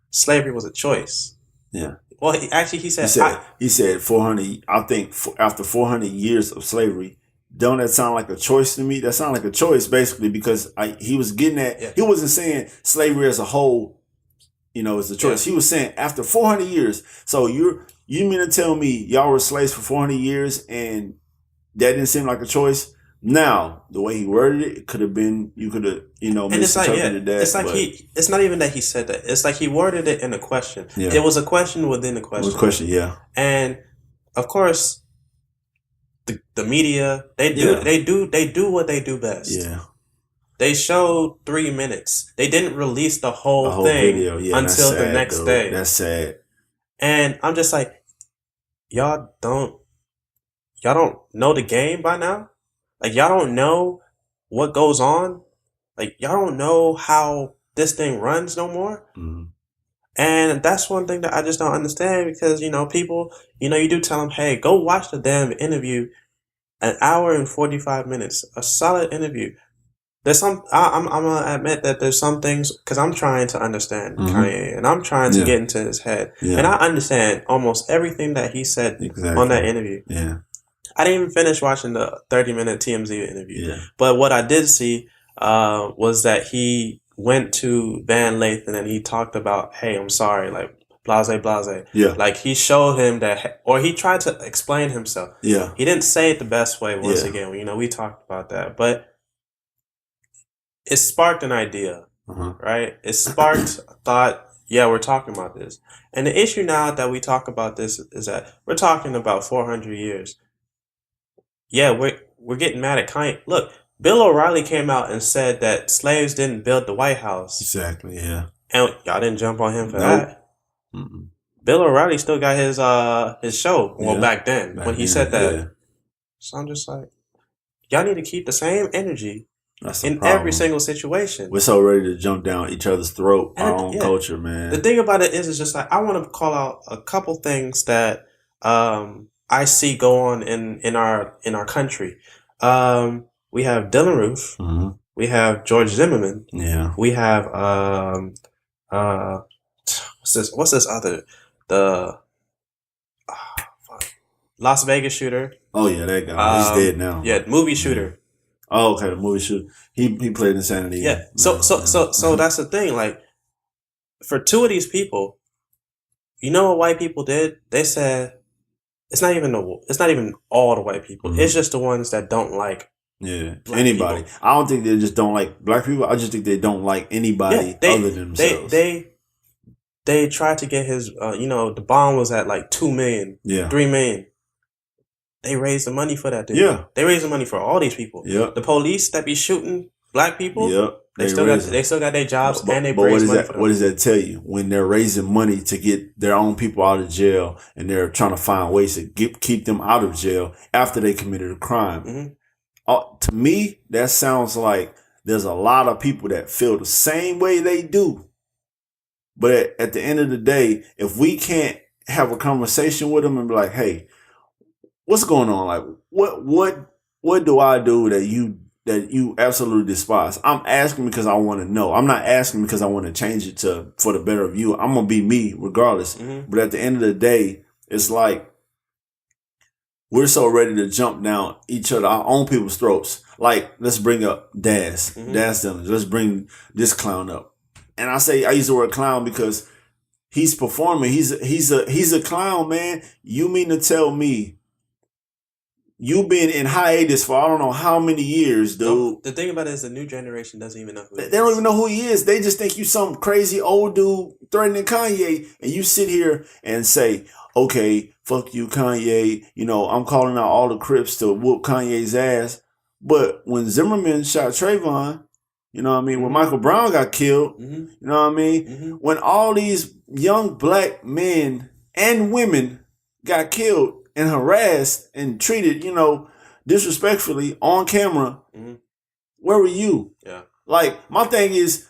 [SPEAKER 1] slavery was a choice.
[SPEAKER 2] Yeah.
[SPEAKER 1] Well, he
[SPEAKER 2] said 400. I think after 400 years of slavery, don't that sound like a choice to me? That sounds like a choice, basically, because he was getting at. He wasn't saying slavery as a whole, is a choice. He was saying after 400 years. So you mean to tell me y'all were slaves for 400 years and that didn't seem like a choice? Now, the way he worded it, it could have been, you could have, misinterpreted that.
[SPEAKER 1] It's like it's not even that he said that. It's like he worded it in a question.
[SPEAKER 2] Yeah.
[SPEAKER 1] It was a question within a question.
[SPEAKER 2] It was a question, yeah.
[SPEAKER 1] And of course, the media, they do what they do best.
[SPEAKER 2] Yeah.
[SPEAKER 1] They showed 3 minutes. They didn't release the whole thing
[SPEAKER 2] video. Yeah,
[SPEAKER 1] until the next day.
[SPEAKER 2] That's sad.
[SPEAKER 1] And I'm just like, y'all don't know the game by now? Like, y'all don't know what goes on? Like, y'all don't know how this thing runs no more?
[SPEAKER 2] Mm-hmm.
[SPEAKER 1] And that's one thing that I just don't understand, because, people, you do tell them, hey, go watch the damn interview, an hour and 45 minutes, a solid interview. There's I'm gonna admit that there's some things, because I'm trying to understand Kanye, and I'm trying to get into his head. Yeah. And I understand almost everything that he said on that interview.
[SPEAKER 2] Yeah.
[SPEAKER 1] I didn't even finish watching the 30-minute TMZ interview.
[SPEAKER 2] Yeah.
[SPEAKER 1] But what I did see was that he went to Van Lathan and he talked about, hey, I'm sorry, like, blase.
[SPEAKER 2] Yeah.
[SPEAKER 1] Like, he showed him that, or he tried to explain himself.
[SPEAKER 2] Yeah.
[SPEAKER 1] He didn't say it the best way once again. We talked about that. But it sparked an idea, right? It sparked a thought. Yeah, we're talking about this. And the issue now that we talk about this is that we're talking about 400 years. Yeah, we're getting mad at Kanye. Look, Bill O'Reilly came out and said that slaves didn't build the White House.
[SPEAKER 2] Exactly, yeah.
[SPEAKER 1] And y'all didn't jump on him for
[SPEAKER 2] Nope.
[SPEAKER 1] that.
[SPEAKER 2] Mm-mm.
[SPEAKER 1] Bill O'Reilly still got his show. Well,
[SPEAKER 2] Yeah.
[SPEAKER 1] back then when he said that.
[SPEAKER 2] Yeah.
[SPEAKER 1] So I'm just like, y'all need to keep the same energy
[SPEAKER 2] That's the
[SPEAKER 1] in
[SPEAKER 2] problem.
[SPEAKER 1] every single situation.
[SPEAKER 2] We're so ready to jump down each other's throat,
[SPEAKER 1] And
[SPEAKER 2] our own culture, man.
[SPEAKER 1] The thing about it is just like I want to call out a couple things that I see go on in our country. We have Dylan Roof.
[SPEAKER 2] Mm-hmm.
[SPEAKER 1] We have George Zimmerman.
[SPEAKER 2] Yeah.
[SPEAKER 1] We have what's this other the Las Vegas shooter.
[SPEAKER 2] Oh yeah, that guy. He's dead now.
[SPEAKER 1] Yeah, movie shooter.
[SPEAKER 2] Oh, okay, the movie shooter. He played Insanity.
[SPEAKER 1] Yeah. So that's the thing. Like, for two of these people, you know what white people did? They said it's not even all the white people.
[SPEAKER 2] Mm-hmm.
[SPEAKER 1] It's just the ones that don't like
[SPEAKER 2] anybody.
[SPEAKER 1] People.
[SPEAKER 2] I don't think they just don't like black people. I just think they don't like anybody other than themselves.
[SPEAKER 1] They tried to get his. The bond was at like 2 million, 3 million. They raised the money for that dude.
[SPEAKER 2] Yeah.
[SPEAKER 1] They raised the money for all these people.
[SPEAKER 2] Yep.
[SPEAKER 1] The police that be shooting black people.
[SPEAKER 2] Yep.
[SPEAKER 1] They still got their jobs and they raise money for them.
[SPEAKER 2] What does that tell you? When they're raising money to get their own people out of jail and they're trying to find ways to keep them out of jail after they committed a crime.
[SPEAKER 1] Mm-hmm.
[SPEAKER 2] To me, that sounds like there's a lot of people that feel the same way they do. But at the end of the day, if we can't have a conversation with them and be like, hey, what's going on? Like, what do I do that you absolutely despise? I'm asking because I want to know. I'm not asking because I want to change it for the better of you. I'm gonna be me regardless.
[SPEAKER 1] Mm-hmm.
[SPEAKER 2] But at the end of the day, it's like we're so ready to jump down our own people's throats. Like, let's bring up Daz.
[SPEAKER 1] Mm-hmm.
[SPEAKER 2] Daz Dillon. Let's bring this clown up. And I use the word clown because he's performing. He's a clown, man. You mean to tell me you've been in hiatus for I don't know how many years, dude.
[SPEAKER 1] No, the thing about it is the new generation doesn't even know who he is.
[SPEAKER 2] They don't even know who he is. They just think you some crazy old dude threatening Kanye. And you sit here and say, okay, fuck you, Kanye. I'm calling out all the Crips to whoop Kanye's ass. But when Zimmerman shot Trayvon, you know what I mean? When Michael Brown got killed, you know what I mean? When all these young black men and women got killed and harassed and treated, disrespectfully on camera, where were you?
[SPEAKER 1] Yeah.
[SPEAKER 2] Like, my thing is,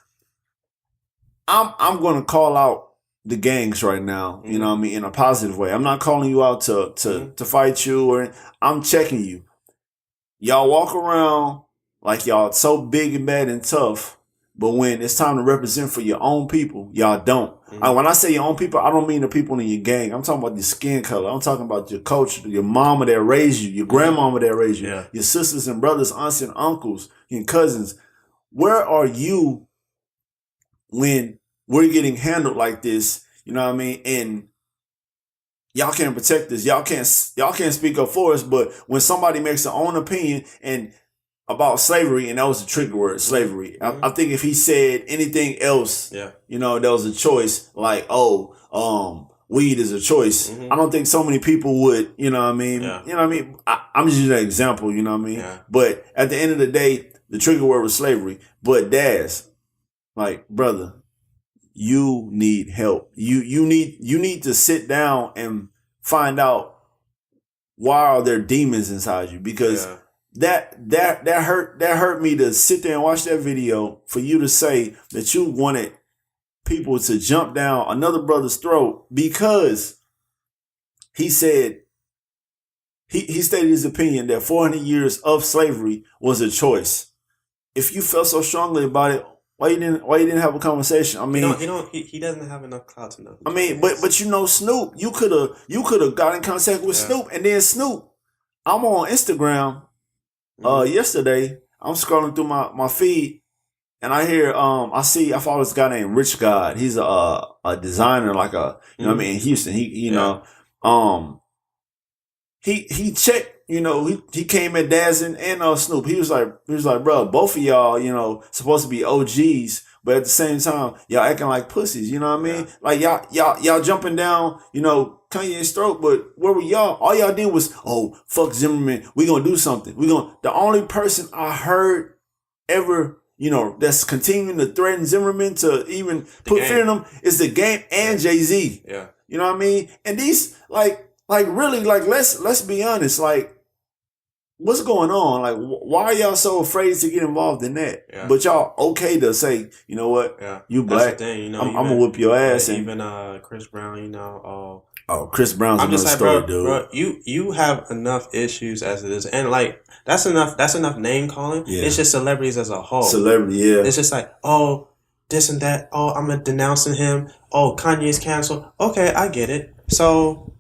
[SPEAKER 2] I'm going to call out the gangs right now, you know what I mean, in a positive way. I'm not calling you out to fight you, or I'm checking you. Y'all walk around like y'all so big and bad and tough, but when it's time to represent for your own people, y'all don't. When I say your own people, I don't mean the people in your gang. I'm talking about your skin color. I'm talking about your culture, your mama that raised you, your grandmama that raised you, your sisters and brothers, aunts and uncles, and cousins. Where are you when we're getting handled like this? You know what I mean? And y'all can't protect us. Y'all can't speak up for us. But when somebody makes their own opinion and about slavery, and that was the trigger word, slavery. I think if he said anything else, there was a choice, like, weed is a choice. I don't think so many people would, you know what I mean?
[SPEAKER 1] Yeah.
[SPEAKER 2] You know what I mean? I'm just using an example, you know what I mean?
[SPEAKER 1] Yeah.
[SPEAKER 2] But at the end of the day, the trigger word was slavery. But Daz, like, brother, you need help. You need to sit down and find out why are there demons inside you, because that hurt me to sit there and watch that video for you to say that you wanted people to jump down another brother's throat because he said he stated his opinion that 400 years of slavery was a choice. If you felt so strongly about it, why you didn't have a conversation? I mean,
[SPEAKER 1] he doesn't have enough clout to know.
[SPEAKER 2] I mean, but Snoop, you could have got in contact with Snoop, and then Snoop, I'm on Instagram. Yesterday, I'm scrolling through my feed, and I hear I follow this guy named Rich God. He's a designer, like you know what I mean, in Houston. He checked, he came at Daz and Snoop. He was like, bro, both of y'all, supposed to be OGs But at the same time, y'all acting like pussies. You know what I mean? Like y'all jumping down, Kanye's throat. But where were y'all? All y'all did was, oh, fuck Zimmerman. We gonna do something. The only person I heard ever, that's continuing to threaten Zimmerman to even put fear in him is the Game and Jay-Z.
[SPEAKER 1] Yeah.
[SPEAKER 2] You know what I mean? And these, like really, like, let's be honest, like, what's going on? Like, why are y'all so afraid to get involved in that? Yeah. But y'all okay to say, you know what? Yeah. You black. That's the thing, I'm gonna whoop your ass.
[SPEAKER 1] Yeah, even Chris Brown,
[SPEAKER 2] Oh, Chris Brown's another story, dude.
[SPEAKER 1] Bro, you have enough issues as it is, and like that's enough name calling. Yeah. It's just celebrities as a whole.
[SPEAKER 2] Celebrity, yeah.
[SPEAKER 1] It's just like, oh, this and that. Oh, I'm denouncing him. Oh, Kanye's canceled. Okay, I get it. So,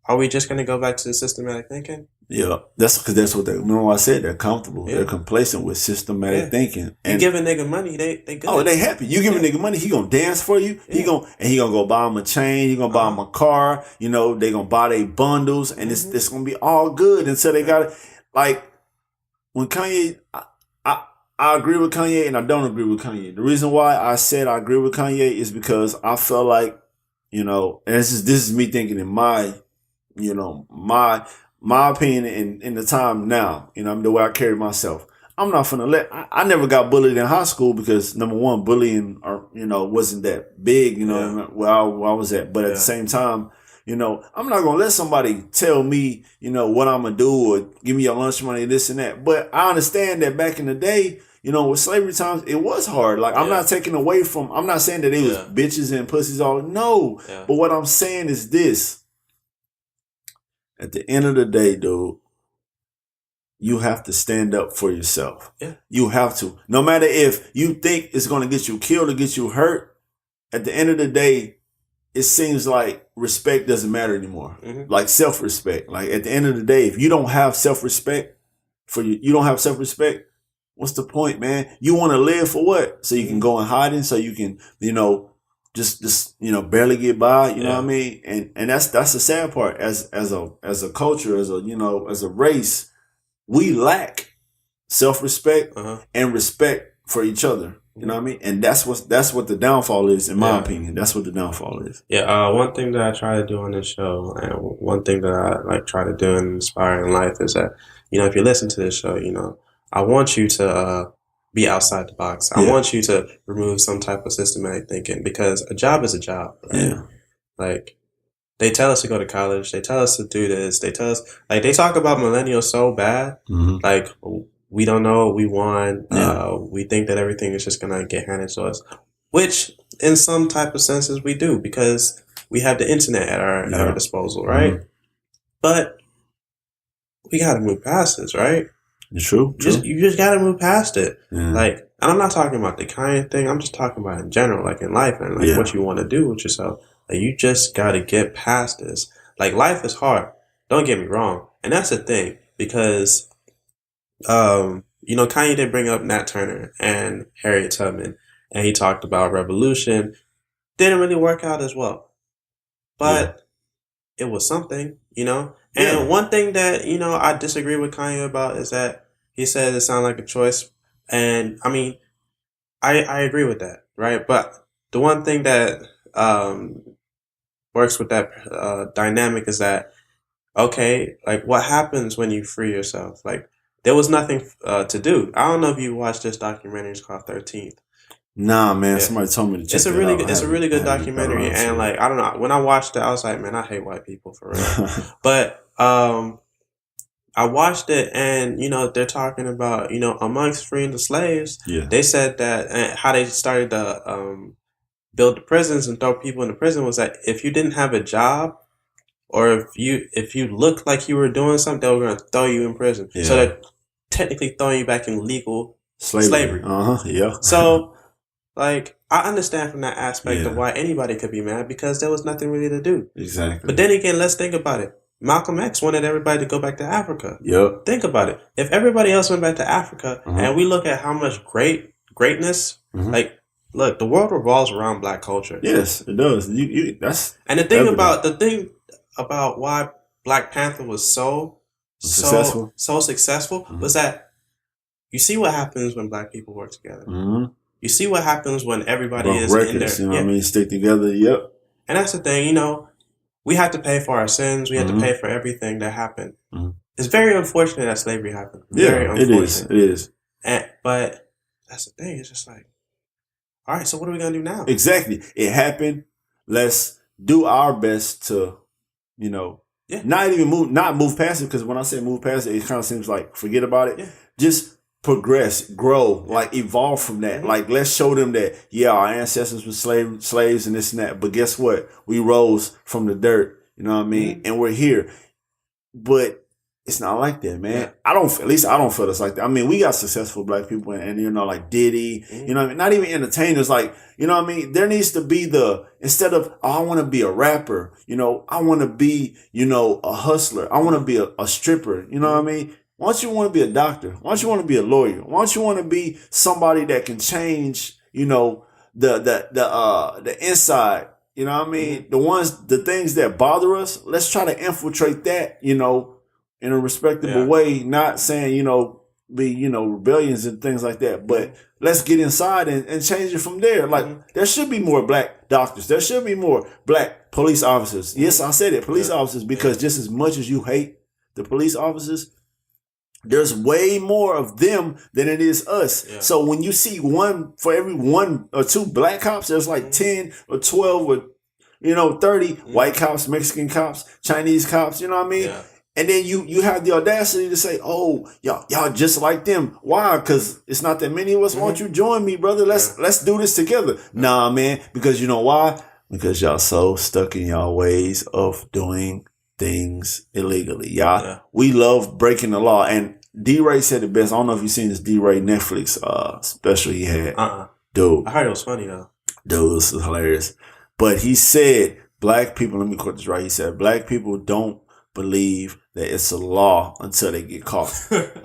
[SPEAKER 1] are we just gonna go back to the systematic thinking?
[SPEAKER 2] Yeah, that's because that's what they. Remember, I said they're comfortable. Yeah. They're complacent with systematic thinking.
[SPEAKER 1] And you give a nigga money, they good.
[SPEAKER 2] Oh, they happy. You give a nigga money, he gonna dance for you. Yeah. He gonna go buy him a chain. He gonna buy him a car. They gonna buy their bundles, and it's gonna be all good until they got it. Like when Kanye, I agree with Kanye and I don't agree with Kanye. The reason why I said I agree with Kanye is because I felt like, and this is me thinking in my opinion in the time now, the way I carry myself. I'm not finna I never got bullied in high school because number one, bullying wasn't that big, where I was at. But at the same time, I'm not gonna let somebody tell me, what I'm gonna do or give me your lunch money, this and that. But I understand that back in the day, with slavery times, it was hard. Like, I'm not taking away from, I'm not saying that it was bitches and pussies all, no. Yeah. But what I'm saying is this. At the end of the day, dude, you have to stand up for yourself. Yeah. You have to. No matter if you think it's going to get you killed or get you hurt, at the end of the day, it seems like respect doesn't matter anymore. Mm-hmm. Like self-respect. Like at the end of the day, if you don't have self-respect you don't have self-respect, what's the point, man? You want to live for what? So you can go in hiding, so you can, just barely get by, you know what I mean? And that's the sad part. As a culture, as a race, we lack self-respect and respect for each other. You know what I mean? And that's what the downfall is, in my opinion. That's what the downfall is.
[SPEAKER 1] Yeah, one thing that I try to do on this show, and one thing that I try to do and inspire in life is that, if you listen to this show, I want you to be outside the box. I want you to remove some type of systematic thinking, because a job is a job, right? Yeah. Like, they tell us to go to college. They tell us to do this. They tell us, like, they talk about millennials so bad. Mm-hmm. Like, we don't know what we want. Yeah. We think that everything is just going to get handed to us, which in some type of senses we do, because we have the internet at our disposal, right? Mm-hmm. But we got to move past this, right?
[SPEAKER 2] True.
[SPEAKER 1] You just got to move past it. Yeah. Like, and I'm not talking about the kind thing. I'm just talking about in general, like in life and like what you want to do with yourself. Like, you just got to get past this. Like, life is hard. Don't get me wrong. And that's the thing, because, Kanye did bring up Nat Turner and Harriet Tubman, and he talked about revolution. Didn't really work out as well, but it was something, And one thing that, I disagree with Kanye about is that he said it sounded like a choice. And I mean, I agree with that, right? But the one thing that works with that dynamic is that, okay, like, what happens when you free yourself? Like, there was nothing to do. I don't know if you watched this documentary. It's called 13th.
[SPEAKER 2] Nah, man. Somebody told me to check
[SPEAKER 1] it out. It's a really good documentary. And like, I don't know. When I watched it, I was like, man, I hate white people for real. But I watched it, and they're talking about amongst freeing the slaves. Yeah. They said that how they started to build the prisons and throw people in the prison was that if you didn't have a job, or if you looked like you were doing something, they were going to throw you in prison. Yeah. So they're technically throwing you back in legal slavery.
[SPEAKER 2] Yeah.
[SPEAKER 1] So, like, I understand from that aspect of why anybody could be mad, because there was nothing really to do.
[SPEAKER 2] Exactly.
[SPEAKER 1] But then again, let's think about it. Malcolm X wanted everybody to go back to Africa.
[SPEAKER 2] Yep.
[SPEAKER 1] Think about it. If everybody else went back to Africa, and we look at how much greatness, like, look, the world revolves around Black culture.
[SPEAKER 2] Yes, it does.
[SPEAKER 1] And the thing about why Black Panther was so successful was that you see what happens when Black people work together. Mm-hmm. You see what happens when everybody
[SPEAKER 2] Broke
[SPEAKER 1] is in
[SPEAKER 2] records,
[SPEAKER 1] there.
[SPEAKER 2] you know what I mean? Stick together, yep.
[SPEAKER 1] And that's the thing, you know, we have to pay for our sins. We have to pay for everything that happened. It's very unfortunate that slavery happened. Very unfortunate.
[SPEAKER 2] It is.
[SPEAKER 1] But that's the thing. It's just like, all right, so what are we going to do now?
[SPEAKER 2] Exactly. It happened. Let's do our best to, you know, not move past it. Because when I say move past it, it kind of seems like forget about it. Yeah. Just progress, grow, like evolve from that. Like, let's show them that, our ancestors were slaves and this and that. But guess what? We rose from the dirt. You know what I mean? And we're here. But it's not like that, man. Yeah. I don't feel it's like that. I mean, we got successful black people and you know, like Diddy, you know what I mean? Not even entertainers, like, you know what I mean? There needs to be instead of, I want to be a rapper, you know, I want to be, you know, a hustler. I want to be a stripper, you know what I mean? Why don't you want to be a doctor? Why don't you want to be a lawyer? Why don't you want to be somebody that can change, you know, the inside, you know what I mean? The things that bother us, let's try to infiltrate that, you know, in a respectable way, not saying, you know, be, you know, rebellions and things like that, but let's get inside and change it from there. Like, there should be more black doctors. There should be more black police officers. Yes, I said it, police officers, because just as much as you hate the police officers, there's way more of them than it is us. Yeah. So when you see for every 1 or 2 black cops, there's like 10 or 12 or, you know, 30 white cops, Mexican cops, Chinese cops, you know what I mean? Yeah. And then you have the audacity to say, oh, y'all just like them. Why? Because it's not that many of us. Why don't you join me, brother? Let's do this together. Nah, man. Because you know why? Because y'all so stuck in y'all ways of doing things illegally. We love breaking the law. And D-Ray said it best. I don't know if you've seen this D-Ray Netflix special he had. Dude.
[SPEAKER 1] I heard it was funny, though.
[SPEAKER 2] Dude, this is hilarious. But he said, black people, let me quote this right. He said, black people don't believe that it's a law until they get caught.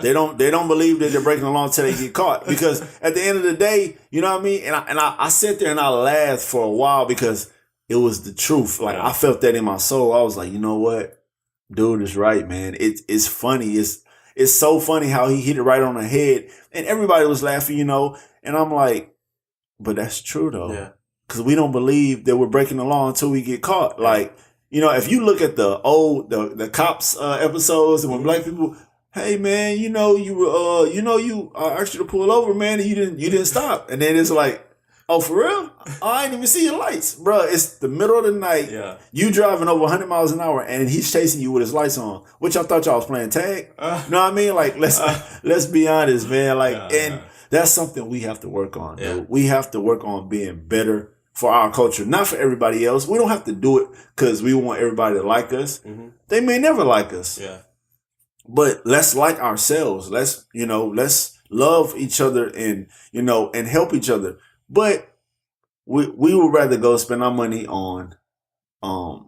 [SPEAKER 2] They don't believe that they're breaking the law until they get caught. Because at the end of the day, you know what I mean? And I sat there and I laughed for a while because it was the truth. Like, I felt that in my soul. I was like, you know what? Dude is right, man. It's funny. It's so funny how he hit it right on the head. And everybody was laughing, you know. And I'm like, but that's true though. Yeah. Because we don't believe that we're breaking the law until we get caught. Like, you know, if you look at the cops episodes and when black people, hey man, you asked you to pull over, man, and you didn't stop, and then it's like, oh, for real? Oh, I didn't even see your lights, bro. It's the middle of the night. Yeah. You driving over 100 miles an hour, and he's chasing you with his lights on. Which I thought y'all was playing tag. You know what I mean? Like, let's be honest, man. Like, that's something we have to work on. Yeah. Dude. We have to work on being better for our culture, not for everybody else. We don't have to do it because we want everybody to like us. They may never like us. Yeah. But let's like ourselves. Let's love each other and help each other. But we would rather go spend our money on a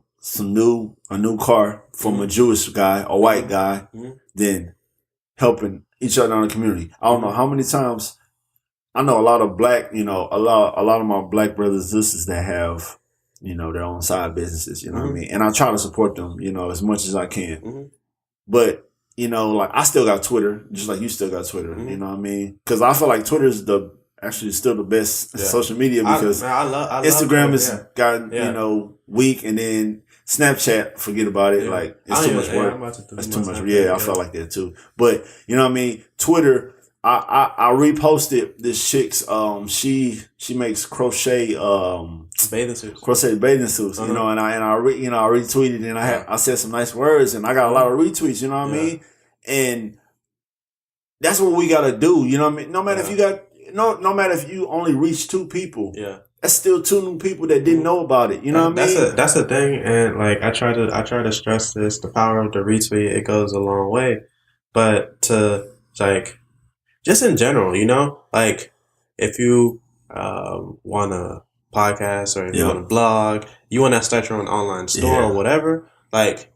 [SPEAKER 2] new car from a Jewish guy, a white guy, than helping each other in the community. I don't know how many times I know a lot of black, a lot of my black brothers and sisters that have, their own side businesses, you know what I mean? And I try to support them, as much as I can. But, like I still got Twitter, just like you still got Twitter, you know what I mean? Because I feel like Twitter is actually still the best social media because I love Instagram has gotten, weak, and then Snapchat, forget about it. Like, it's too much work. That's too much. Yeah, I felt like that too. But, you know what I mean? Twitter, I reposted this chick's she makes crochet
[SPEAKER 1] bathing suits.
[SPEAKER 2] And I retweeted and I said some nice words and I got a lot of retweets, you know what I mean? And that's what we gotta do, you know what I mean? No matter if you only reach 2 people, that's still 2 new people that didn't know about it. You know what I mean?
[SPEAKER 1] That's the thing, and like I try to stress this: the power of the retweet. It goes a long way, but to like. Just in general, like if you want a podcast or if you want to blog, you want to start your own online store or whatever, like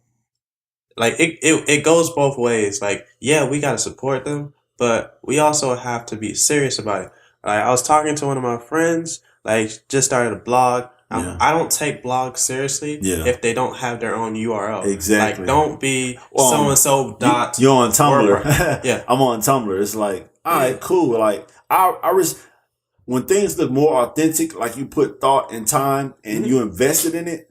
[SPEAKER 1] it goes both ways. Like, we got to support them, but we also have to be serious about it. Like, I was talking to one of my friends, like just started a blog. I don't take blogs seriously if they don't have their own URL.
[SPEAKER 2] Exactly.
[SPEAKER 1] Like, don't be so-and-so dot.
[SPEAKER 2] You're on Tumblr. I'm on Tumblr. It's like, all right, cool. Like, I when things look more authentic, like you put thought and time and you invested in it,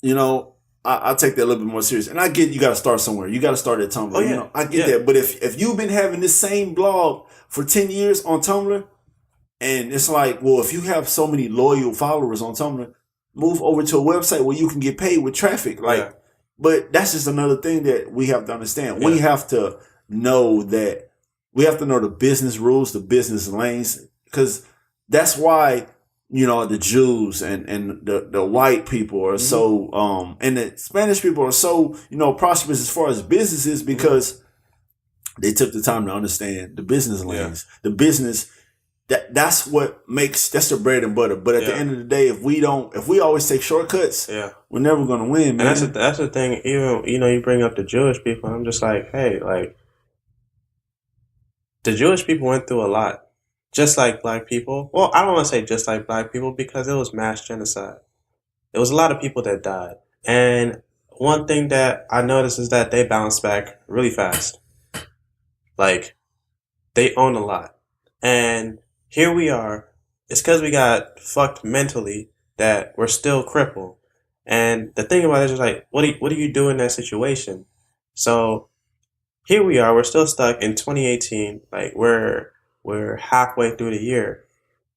[SPEAKER 2] you know, I take that a little bit more serious. And I get you got to start somewhere. You got to start at Tumblr. Oh, yeah. You know, I get that. But if you've been having this same blog for 10 years on Tumblr, and it's like, well, if you have so many loyal followers on Tumblr, move over to a website where you can get paid with traffic. Like, but that's just another thing that we have to understand. We have to know that we have to know the business rules, the business lanes, because that's why, you know, the Jews and the white people are so, and the Spanish people are so, you know, prosperous as far as businesses because they took the time to understand the business lanes, the business. That's what makes, that's the bread and butter. But at the end of the day, if we always take shortcuts, we're never going to win, man.
[SPEAKER 1] And that's the thing. Even, you know, you bring up the Jewish people, I'm just like, hey, like, the Jewish people went through a lot, just like black people. Well, I don't want to say just like black people because it was mass genocide. There was a lot of people that died. And one thing that I noticed is that they bounced back really fast. Like, they own a lot. And here we are. It's because we got fucked mentally that we're still crippled. And the thing about it is like, what do you do in that situation? So here we are. We're still stuck in 2018. Like we're halfway through the year,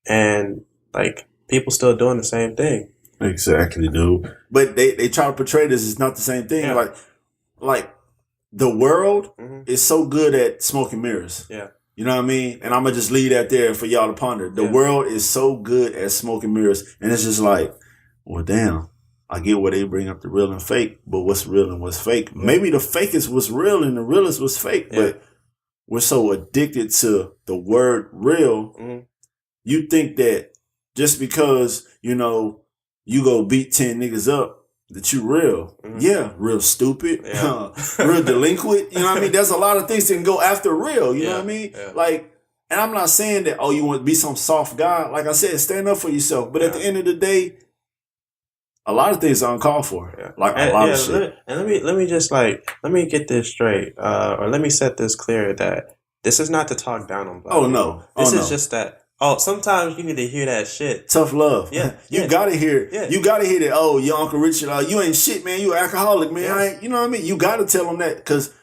[SPEAKER 1] and like people still doing the same thing.
[SPEAKER 2] Exactly, dude. But they try to portray this as not the same thing. Like the world is so good at smoke and mirrors. Yeah. You know what I mean? And I'm going to just leave that there for y'all to ponder. The world is so good at smoke and mirrors. And it's just like, well, damn, I get where they bring up the real and fake, but what's real and what's fake? Yeah. Maybe the fakest was real and the realest was fake, but we're so addicted to the word real. You think that just because, you know, you go beat 10 niggas up, that you real. Yeah, real stupid, real delinquent. You know what I mean? There's a lot of things that can go after real. You know what I mean? Like, and I'm not saying that, oh, you want to be some soft guy. Like I said, stand up for yourself. But at the end of the day, a lot of things are uncalled for. Like a lot of shit.
[SPEAKER 1] Let me get this straight. Or let me set this clear that this is not to talk down on black people.
[SPEAKER 2] No.
[SPEAKER 1] This is just that. Oh, sometimes you need to hear that shit.
[SPEAKER 2] Tough love. You gotta hear. You gotta hear that. Oh, your Uncle Richard. You ain't shit, man. You an alcoholic, man. You know what I mean? You gotta tell them that because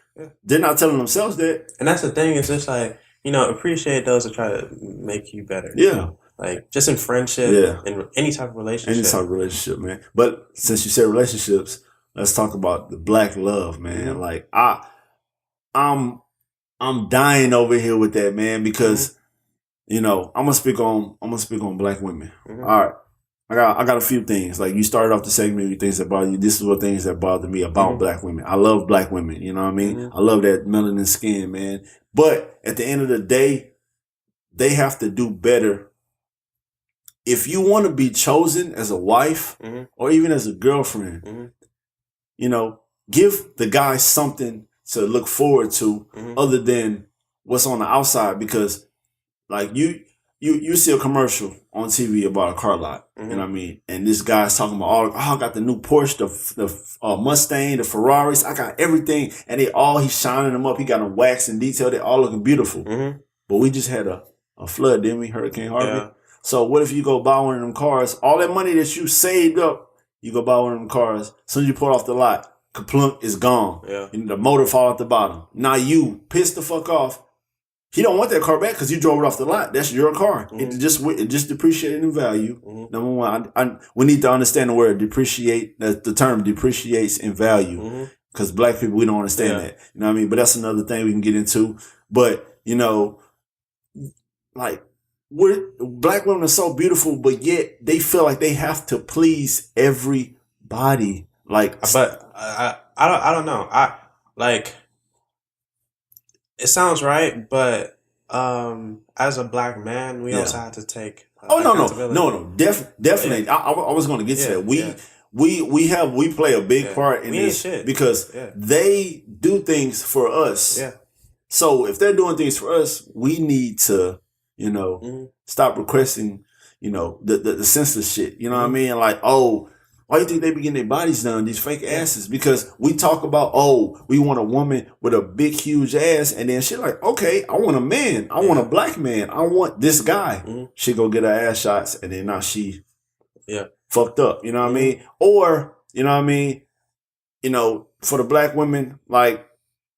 [SPEAKER 2] they're not telling themselves that.
[SPEAKER 1] And that's the thing. It's just like, you know, appreciate those that try to make you better.
[SPEAKER 2] Yeah.
[SPEAKER 1] Like just in friendship, in any type of relationship.
[SPEAKER 2] Any type of relationship, man. But since you said relationships, let's talk about the black love, man. Like I'm dying over here with that, man, because. You know, I'm gonna speak on black women. All right, I got a few things. Like you started off the segment with things that bother you. This is what things that bother me about black women. I love black women. You know what I mean? I love that melanin skin, man. But at the end of the day, they have to do better. If you want to be chosen as a wife or even as a girlfriend, you know, give the guy something to look forward to other than what's on the outside because. Like you see a commercial on TV about a car lot, you know what I mean? And this guy's talking about, I got the new Porsche, the Mustang, the Ferraris, I got everything. And he's shining them up. He got them waxed and detailed. They all looking beautiful. But we just had a flood, didn't we? Hurricane Harvey. Yeah. So what if you go buy one of them cars, all that money that you saved up, you go buy one of them cars, as soon as you pull off the lot, kaplunk is gone. Yeah. And the motor fall at the bottom. Now you pissed the fuck off. He don't want that car back because you drove it off the lot. That's your car. It just depreciated in value. Number one, we need to understand the word depreciate. That the term depreciates in value because black people we don't understand that. You know what I mean? But that's another thing we can get into. But you know, like black women are so beautiful, but yet they feel like they have to please everybody. Like,
[SPEAKER 1] but I don't know. It sounds right, but as a black man, we also have to take.
[SPEAKER 2] No, definitely. Yeah. I was going to get to that. We play a big part in this because they do things for us. Yeah. So if they're doing things for us, we need to, you know, stop requesting, you know, the senseless shit. You know what I mean? Like, oh, Why do you think they be getting their bodies done? These fake asses. Because we talk about, oh, we want a woman with a big, huge ass. And then she like, okay, I want a man. I want a black man. I want this guy. She go get her ass shots. And then now she fucked up. You know what I mean? Or, you know what I mean? You know, for the black women, like,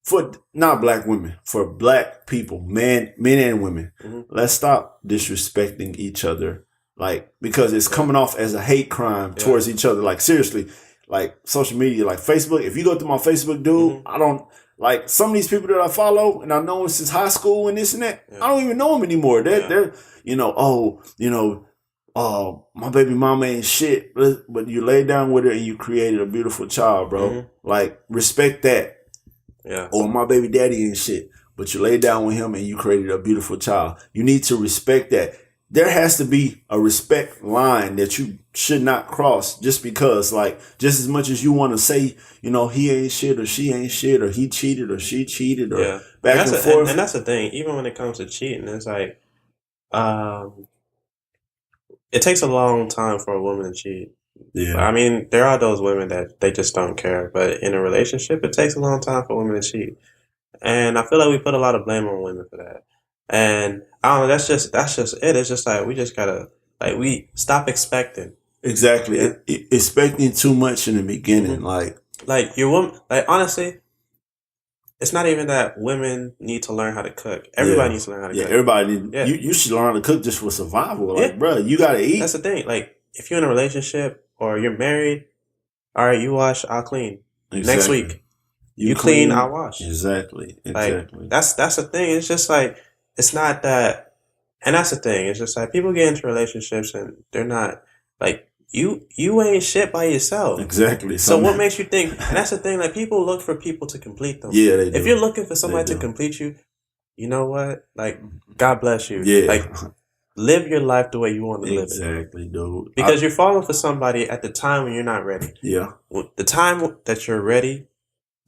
[SPEAKER 2] for not black women, for black people, men and women, let's stop disrespecting each other. Like, because it's coming off as a hate crime towards each other. Like, seriously, like social media, like Facebook. If you go through my Facebook, dude, I don't like some of these people that I follow and I know since high school and this and that. I don't even know them anymore. They're, you know, my baby mama ain't shit, but you lay down with her and you created a beautiful child, bro. Like, respect that. Yeah. Or my baby daddy ain't shit, but you lay down with him and you created a beautiful child. You need to respect that. There has to be a respect line that you should not cross just because, like, just as much as you want to say, you know, he ain't shit or she ain't shit or he cheated or she cheated or back and forth.
[SPEAKER 1] And that's the thing. Even when it comes to cheating, it's like, it takes a long time for a woman to cheat. Yeah. I mean, there are those women that they just don't care. But in a relationship, it takes a long time for women to cheat. And I feel like we put a lot of blame on women for that. And I don't know, that's just it. It's just like we just gotta we stop expecting.
[SPEAKER 2] Exactly. Yeah. Expecting too much in the beginning. Like
[SPEAKER 1] your woman, like, honestly, it's not even that women need to learn how to cook. Everybody needs to learn how to cook.
[SPEAKER 2] Everybody need, you should learn how to cook just for survival. Like, bro, you gotta eat.
[SPEAKER 1] That's the thing. Like, if you're in a relationship or you're married, all right, you wash, I'll clean. Exactly. Next week. You clean, I'll wash.
[SPEAKER 2] Exactly.
[SPEAKER 1] Like, that's the thing. It's just like, it's not that, and that's the thing. It's just like people get into relationships and they're not like, you ain't shit by yourself.
[SPEAKER 2] Exactly.
[SPEAKER 1] So what makes you think? And that's the thing. Like, people look for people to complete them.
[SPEAKER 2] Yeah, they do.
[SPEAKER 1] If you're looking for somebody to complete you, you know what? Like, God bless you.
[SPEAKER 2] Yeah.
[SPEAKER 1] Like, live your life the way you want to live it.
[SPEAKER 2] Exactly, dude.
[SPEAKER 1] Because you're falling for somebody at the time when you're not ready.
[SPEAKER 2] Yeah.
[SPEAKER 1] The time that you're ready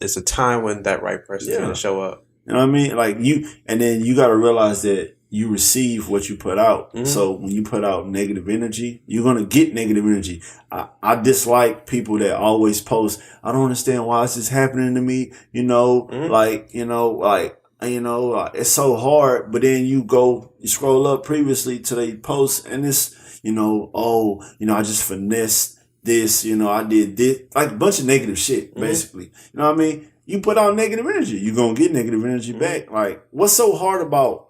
[SPEAKER 1] is a time when that right person is going to show up.
[SPEAKER 2] You know what I mean? Like, and then you got to realize that you receive what you put out. So when you put out negative energy, you're going to get negative energy. I dislike people that always post, I don't understand why is this happening to me. You know, it's so hard. But then you scroll up previously to they post and it's, I just finessed this, I did this, like a bunch of negative shit, basically. You know what I mean? You put out negative energy, you're going to get negative energy back. Like, what's so hard about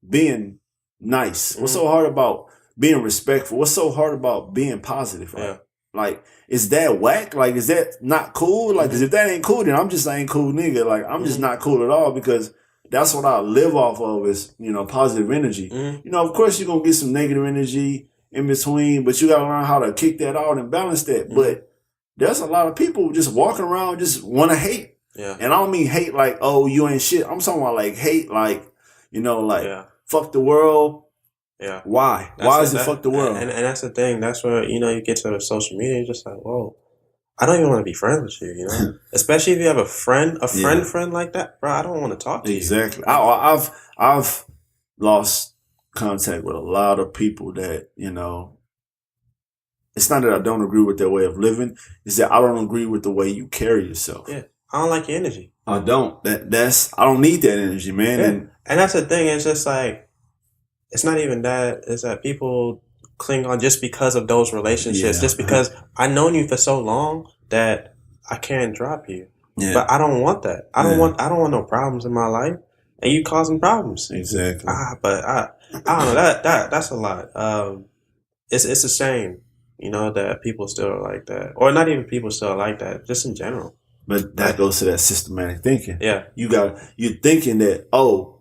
[SPEAKER 2] being nice? What's so hard about being respectful? What's so hard about being positive? Like, is that whack? Like, is that not cool? Like, 'cause if that ain't cool, then I'm just ain't cool nigga. Like, I'm just not cool at all because that's what I live off of is, positive energy. Of course you're going to get some negative energy in between, but you got to learn how to kick that out and balance that. But there's a lot of people just walking around just want to hate. Yeah. And I don't mean hate like, oh, you ain't shit. I'm talking about like hate like, fuck the world. Yeah. Why? Why is it fuck the world?
[SPEAKER 1] And that's the thing. That's where, you get to the social media, you're just like, whoa, I don't even want to be friends with you, Especially if you have a friend like that, bro, I don't want to talk to you.
[SPEAKER 2] Exactly. I've lost contact with a lot of people that, it's not that I don't agree with their way of living, it's that I don't agree with the way you carry yourself.
[SPEAKER 1] Yeah. I don't like your energy.
[SPEAKER 2] I don't. I don't need that energy, man.
[SPEAKER 1] Yeah. And that's the thing. It's just like, it's not even that. It's that people cling on just because of those relationships. Yeah. Just because I've known you for so long that I can't drop you. Yeah. But I don't want that. I don't want no problems in my life. And you causing problems.
[SPEAKER 2] Exactly.
[SPEAKER 1] But I don't know. That's a lot. It's a shame, that people still are like that. Or not even people still are like that, just in general.
[SPEAKER 2] But that goes to that systematic thinking.
[SPEAKER 1] Yeah.
[SPEAKER 2] You're thinking that, oh,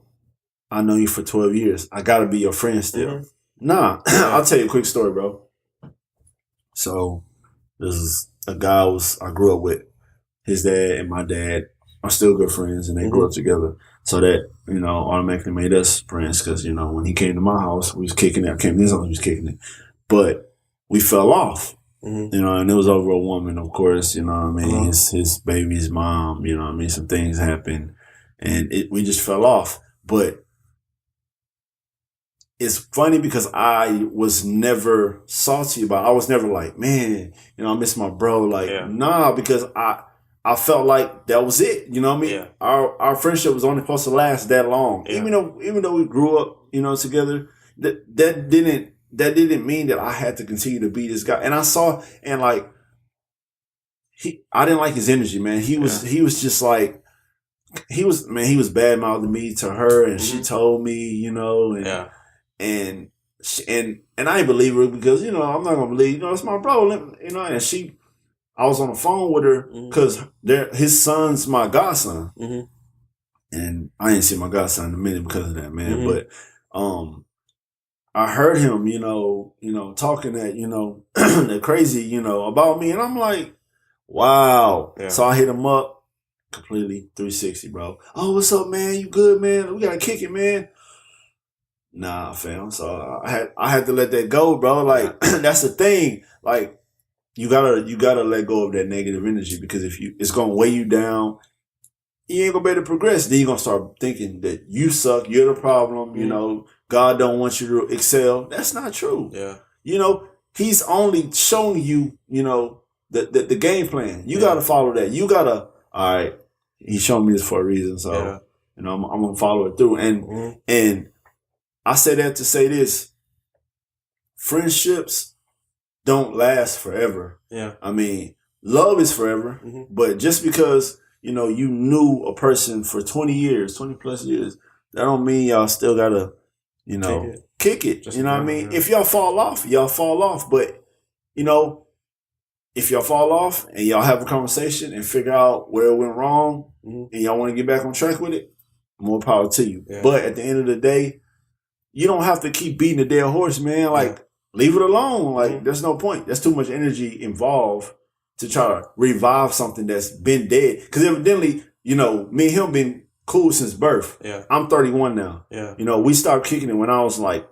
[SPEAKER 2] I know you for 12 years. I got to be your friend still. Nah. I'll tell you a quick story, bro. So this is a guy I grew up with. His dad and my dad are still good friends and they grew up together. So that, automatically made us friends because, when he came to my house, we was kicking it. I came to his house, we was kicking it. But we fell off. And it was over a woman, of course, his baby's mom, some things happened and we just fell off. But it's funny because I was never salty about it. I was never like, man, I miss my bro. Like, nah, because I felt like that was it. You know what I mean?
[SPEAKER 1] Yeah.
[SPEAKER 2] Our friendship was only supposed to last that long.
[SPEAKER 1] Yeah.
[SPEAKER 2] Even though we grew up, together, that didn't mean that I had to continue to be this guy. And I saw, and like, I didn't like his energy, man. He was just like, he was bad mouthing me to her, and she told me, and I didn't believe her because, I'm not gonna believe, it's my bro, and I was on the phone with her because his son's my godson, and I ain't seen my godson in a minute because of that, man. But I heard him, talking that, that crazy, about me, and I'm like, wow. Yeah. So I hit him up, completely 360, bro. Oh, what's up, man? You good, man? We gotta kick it, man. Nah, fam. So I had to let that go, bro. Like, that's the thing. Like, you gotta let go of that negative energy, because it's gonna weigh you down. You ain't gonna be able to progress. Then you're gonna start thinking that you suck, you're the problem, God don't want you to excel. That's not true. Yeah. He's only showing you, the game plan. You gotta follow that. You gotta, all right, he's showing me this for a reason. So, I'm gonna follow it through. And I say that to say this: friendships don't last forever. Yeah. I mean, love is forever, but just because, you knew a person for 20 plus years, that don't mean y'all still gotta, kick it. Just, you know what I mean? If y'all fall off, y'all fall off. But, if y'all fall off and y'all have a conversation and figure out where it went wrong, and y'all want to get back on track with it, more power to you. Yeah. But at the end of the day, you don't have to keep beating the dead horse, man. Like, leave it alone. Like, there's no point. There's too much energy involved to try to revive something that's been dead. Because evidently, me and him been cool since birth. Yeah. I'm 31 now. Yeah. We started kicking it when I was like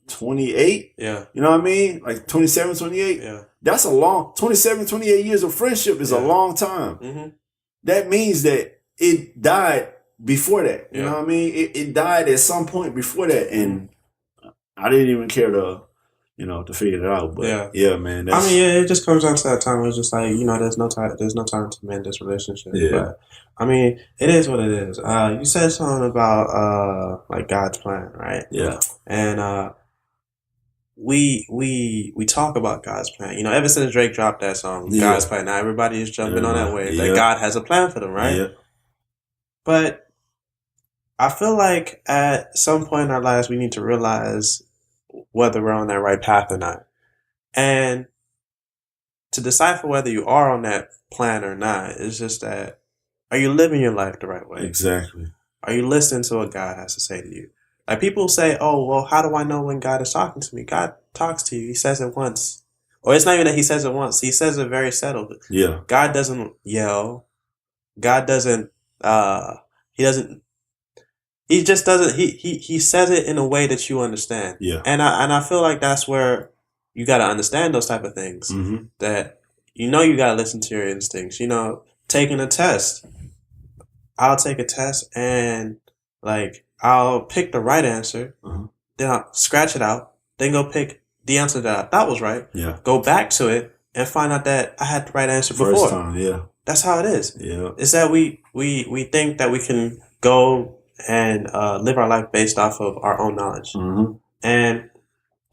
[SPEAKER 2] 28. Yeah. You know what I mean? Like 27, 28. Yeah. That's a long, 27, 28 years of friendship is a long time. That means that it died before that. You know what I mean? It died at some point before that. And I didn't even care to figure it out. But yeah, man.
[SPEAKER 1] It just comes down to that time where it's just like, there's no time to mend this relationship. Yeah. But it is what it is. You said something about like God's plan, right? Yeah. And we talk about God's plan. Ever since Drake dropped that song, God's plan, now everybody is jumping on that wave that God has a plan for them, right? Yeah. But I feel like at some point in our lives we need to realize whether we're on that right path or not. And to decipher whether you are on that plan or not is just that, are you living your life the right way?
[SPEAKER 2] Exactly.
[SPEAKER 1] Are you listening to what God has to say to you? Like, people say, oh, well, how do I know when God is talking to me? God talks to you. He says it once. Or it's not even that he says it once. He says it very settled. Yeah. God doesn't yell. God doesn't, he just doesn't, he says it in a way that you understand. Yeah. And I feel like that's where you got to understand those type of things. That, you got to listen to your instincts. Taking a test. I'll take a test and, like, I'll pick the right answer. Then I'll scratch it out. Then go pick the answer that I thought was right. Yeah. Go back to it and find out that I had the right answer before.
[SPEAKER 2] First time, yeah.
[SPEAKER 1] That's how it is. Yeah. It's that we think that we can go and live our life based off of our own knowledge. And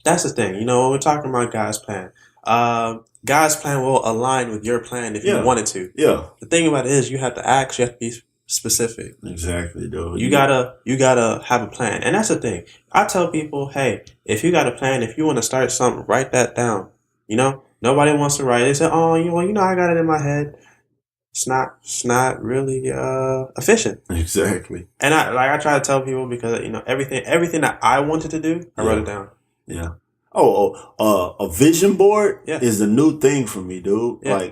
[SPEAKER 1] that's the thing. When we're talking about God's plan, God's plan will align with your plan if you wanted to. Yeah. The thing about it is you have to act, you have to be specific.
[SPEAKER 2] Exactly, dude.
[SPEAKER 1] You gotta have a plan. And that's the thing. I tell people, hey, if you got a plan, if you want to start something, write that down. Nobody wants to write. They say, oh, I got it in my head. It's not really efficient.
[SPEAKER 2] Exactly.
[SPEAKER 1] And I try to tell people, because everything that I wanted to do, I wrote it down.
[SPEAKER 2] Yeah. A vision board is the new thing for me, dude. Yeah.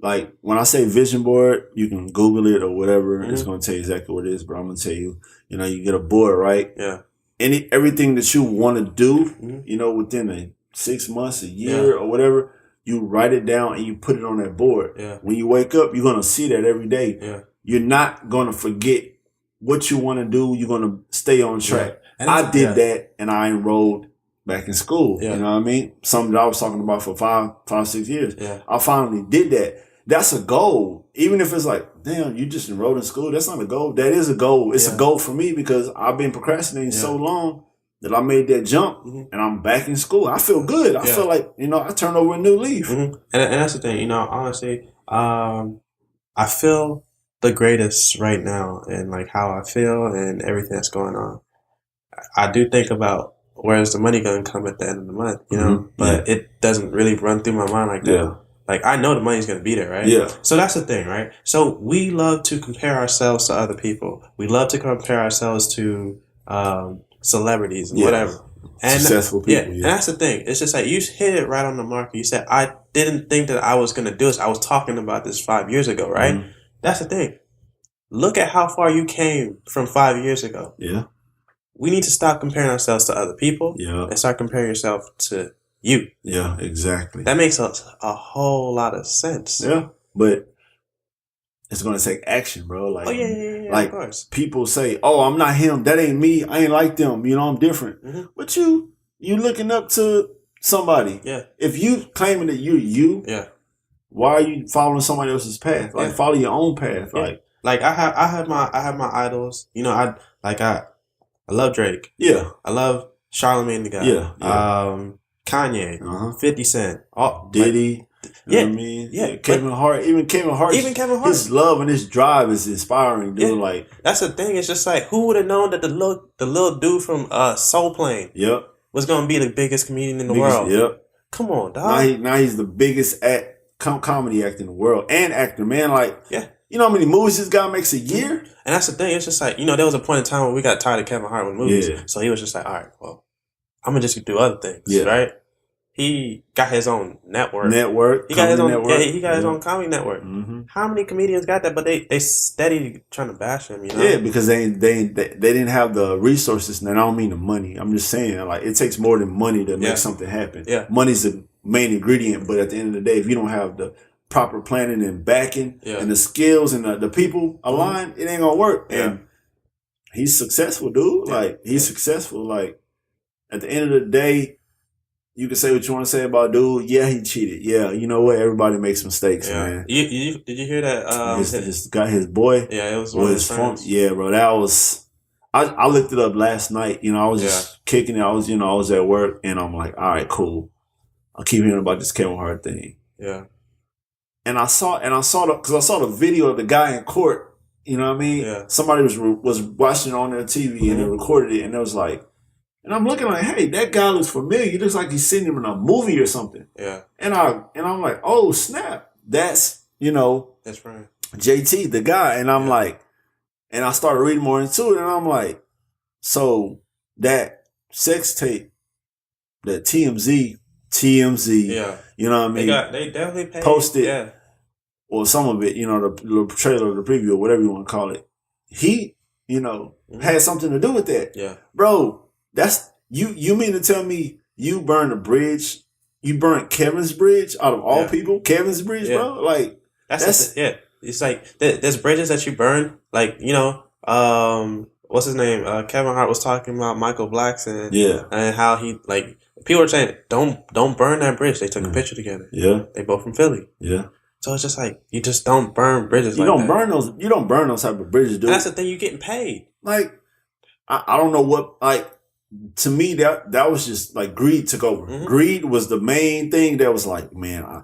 [SPEAKER 2] Like, when I say vision board, you can Google it or whatever. It's going to tell you exactly what it is, but I'm going to tell you, you get a board, right? Yeah. Everything that you want to do, within 6 months, a year or whatever, you write it down and you put it on that board. Yeah. When you wake up, you're going to see that every day. Yeah. You're not going to forget what you want to do, you're going to stay on track.
[SPEAKER 1] And
[SPEAKER 2] I did that, and I enrolled back in school. You know what I mean? Something that I was talking about for 6 years. I finally did that. That's a goal. Even if it's like, damn, you just enrolled in school. That's not a goal. That is a goal. It's a goal for me because I've been procrastinating so long that I made that jump and I'm back in school. I feel good. I feel like, I turned over a new leaf.
[SPEAKER 1] And that's the thing, honestly, I feel the greatest right now and like how I feel and everything that's going on. I do think about where's the money going to come at the end of the month, but it doesn't really run through my mind like that. Like, I know the money's going to be there, right?
[SPEAKER 2] Yeah.
[SPEAKER 1] So that's the thing, right? So we love to compare ourselves to other people. We love to compare ourselves to celebrities and whatever. And
[SPEAKER 2] successful people.
[SPEAKER 1] And that's the thing. It's just like, you hit it right on the mark. You said, I didn't think that I was going to do this. I was talking about this 5 years ago, right? That's the thing. Look at how far you came from 5 years ago.
[SPEAKER 2] Yeah.
[SPEAKER 1] We need to stop comparing ourselves to other people and start comparing yourself to you.
[SPEAKER 2] Yeah, exactly.
[SPEAKER 1] That makes a whole lot of sense.
[SPEAKER 2] Yeah, but it's going to take action, bro. Like, like
[SPEAKER 1] of course.
[SPEAKER 2] People say, oh, I'm not him. That ain't me. I ain't like them. I'm different. But you looking up to somebody. Yeah. If you claiming that you're you, why are you following somebody else's path? Like, follow your own path.
[SPEAKER 1] Yeah. Like I have my idols. I love Drake.
[SPEAKER 2] Yeah.
[SPEAKER 1] I love Charlamagne the God.
[SPEAKER 2] Yeah.
[SPEAKER 1] Kanye. 50 Cent.
[SPEAKER 2] Diddy. You know what I mean? Yeah. Kevin Hart. Even Kevin Hart. His love and his drive is inspiring, dude.
[SPEAKER 1] Yeah.
[SPEAKER 2] Like,
[SPEAKER 1] that's the thing. It's just like, who would have known that the little dude from Soul Plane was gonna be the biggest comedian in the world?
[SPEAKER 2] Yep.
[SPEAKER 1] Come on, dog.
[SPEAKER 2] Now he's the biggest comedy actor in the world and actor, man. Like, you know how many movies this guy makes a year?
[SPEAKER 1] And that's the thing. It's just like, there was a point in time when we got tired of Kevin Hart with movies. Yeah. So he was just like, all right, well, I'm going to just do other things, right? He got his own network. He got his own network. Yeah, he got his own comedy network. How many comedians got that? But they steady trying to bash him,
[SPEAKER 2] Yeah, because they didn't have the resources. And I don't mean the money. I'm just saying, like, it takes more than money to make something happen. Yeah. Money's the main ingredient, but at the end of the day, if you don't have the proper planning and backing and the skills and the people aligned, it ain't gonna work. And he's successful, dude. Like, he's successful. Like, at the end of the day, you can say what you want to say about dude. Yeah, he cheated. Yeah, you know what? Everybody makes mistakes, man.
[SPEAKER 1] Did you hear that?
[SPEAKER 2] His boy.
[SPEAKER 1] Yeah, it was one of his friends.
[SPEAKER 2] Yeah, bro. That was. I looked it up last night. I was just kicking it. I was at work, and I'm like, all right, cool. I'll keep hearing about this Kevin Hart thing.
[SPEAKER 1] Yeah.
[SPEAKER 2] And I saw the video of the guy in court. You know what I mean? Yeah. Somebody was watching it on their TV and they recorded it, and it was like, and I'm looking like, hey, that guy looks familiar. He looks like he's seen him in a movie or something. Yeah. And I'm like, oh snap, that's
[SPEAKER 1] that's right,
[SPEAKER 2] JT, the guy. And I'm like, and I started reading more into it, and I'm like, so that sex tape, that TMZ,
[SPEAKER 1] yeah,
[SPEAKER 2] you know what I mean?
[SPEAKER 1] They definitely paid,
[SPEAKER 2] posted, or some of it, the trailer, the preview, or whatever you want to call it. He, had something to do with that.
[SPEAKER 1] Yeah,
[SPEAKER 2] bro. That's you mean to tell me you burned a bridge? You burnt Kevin's bridge out of all people? Kevin's bridge, bro? Like, that's
[SPEAKER 1] it's like there's bridges that you burn. Like, what's his name? Kevin Hart was talking about Michael Blackson. Yeah, and how he, like, people were saying don't burn that bridge. They took a picture together. Yeah, they both from Philly. Yeah. So it's just like, you just don't burn bridges. You don't
[SPEAKER 2] burn those. You don't burn those type of bridges, dude.
[SPEAKER 1] And that's the thing. You're getting paid.
[SPEAKER 2] Like, I don't know what, like, to me, that was just like greed took over. Greed was the main thing that was like, man,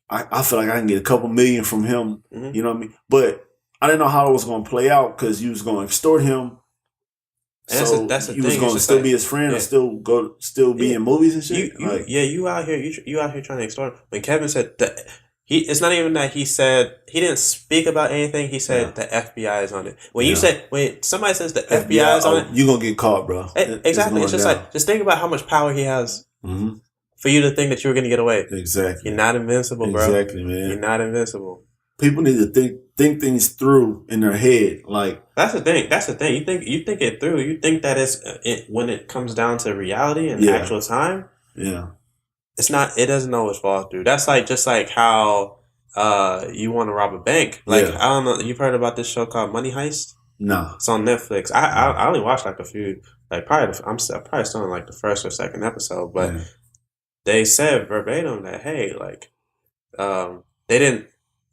[SPEAKER 2] I feel like I can get a couple million from him. You know what I mean? But I didn't know how it was going to play out because you was going to extort him.
[SPEAKER 1] And
[SPEAKER 2] so
[SPEAKER 1] that's the
[SPEAKER 2] you
[SPEAKER 1] thing.
[SPEAKER 2] was going to still be his friend or still be in movies and shit.
[SPEAKER 1] You out here trying to extort him. When Kevin said that. It's not even that he said, he didn't speak about anything. He said the FBI is on it. When somebody says the FBI is on it,
[SPEAKER 2] you're going to get caught, bro.
[SPEAKER 1] Exactly. It's just like, just think about how much power he has for you to think that you were going to get away.
[SPEAKER 2] Exactly.
[SPEAKER 1] You're not invincible, bro.
[SPEAKER 2] Exactly, man.
[SPEAKER 1] You're not invincible.
[SPEAKER 2] People need to think things through in their head. Like,
[SPEAKER 1] that's the thing. You think it through. You think that when it comes down to reality and actual time. Yeah. It doesn't always fall through. That's like, just like how you want to rob a bank. Like, I don't know, you've heard about this show called Money Heist?
[SPEAKER 2] No.
[SPEAKER 1] It's on Netflix. I only watched like a few. Like probably probably still in like the first or second episode, but they said verbatim that hey, like they didn't.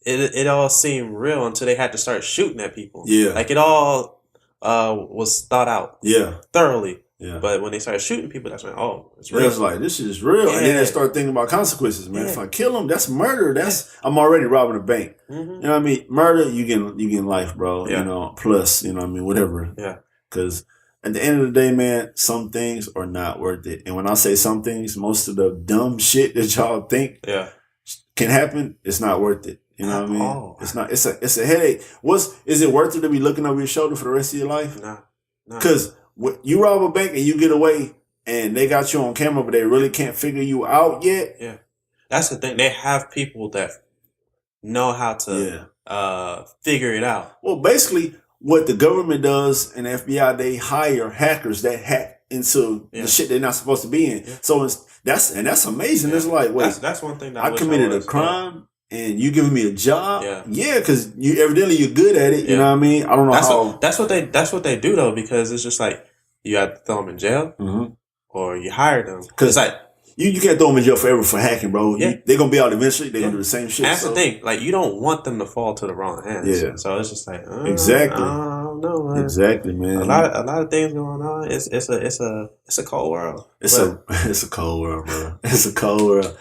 [SPEAKER 1] It all seemed real until they had to start shooting at people.
[SPEAKER 2] Yeah.
[SPEAKER 1] Like it all was thought out.
[SPEAKER 2] Yeah.
[SPEAKER 1] Thoroughly.
[SPEAKER 2] Yeah.
[SPEAKER 1] But when they started shooting people, that's when it's real.
[SPEAKER 2] It's like this is real, and then they start thinking about consequences. Man, if I kill him, that's murder. I'm already robbing a bank.
[SPEAKER 1] Mm-hmm.
[SPEAKER 2] You know what I mean? Murder, you get life, bro.
[SPEAKER 1] Yeah.
[SPEAKER 2] You know, plus you know what I mean, whatever.
[SPEAKER 1] Yeah.
[SPEAKER 2] Because at the end of the day, man, some things are not worth it. And when I say some things, most of the dumb shit that y'all think can happen, it's not worth it. You know what I mean?
[SPEAKER 1] Oh.
[SPEAKER 2] It's not. It's a headache. Is it worth it to be looking over your shoulder for the rest of your life?
[SPEAKER 1] No.
[SPEAKER 2] Because you rob a bank and you get away, and they got you on camera, but they really can't figure you out yet.
[SPEAKER 1] Yeah, that's the thing. They have people that know how to figure it out. Well,
[SPEAKER 2] basically, what the government does and the FBI, they hire hackers that hack into the shit they're not supposed to be in. Yeah. So that's amazing. Yeah. It's like, wait,
[SPEAKER 1] that's one thing that
[SPEAKER 2] I committed a crime. And you giving me a job? Yeah, because you evidently you're good at it. You know what I mean? I don't know
[SPEAKER 1] that's what they do though, because it's just like you have to throw them in jail or you hire them. Because it's like
[SPEAKER 2] you can't throw them in jail forever for hacking, bro.
[SPEAKER 1] Yeah.
[SPEAKER 2] They're gonna be out eventually. They're gonna do the same shit.
[SPEAKER 1] That's the thing. Like you don't want them to fall to the wrong hands. Yeah. So it's just like
[SPEAKER 2] exactly.
[SPEAKER 1] I don't know, man.
[SPEAKER 2] Exactly, man.
[SPEAKER 1] A lot of things going on. It's a cold world.
[SPEAKER 2] It's a cold world, bro. It's a cold world.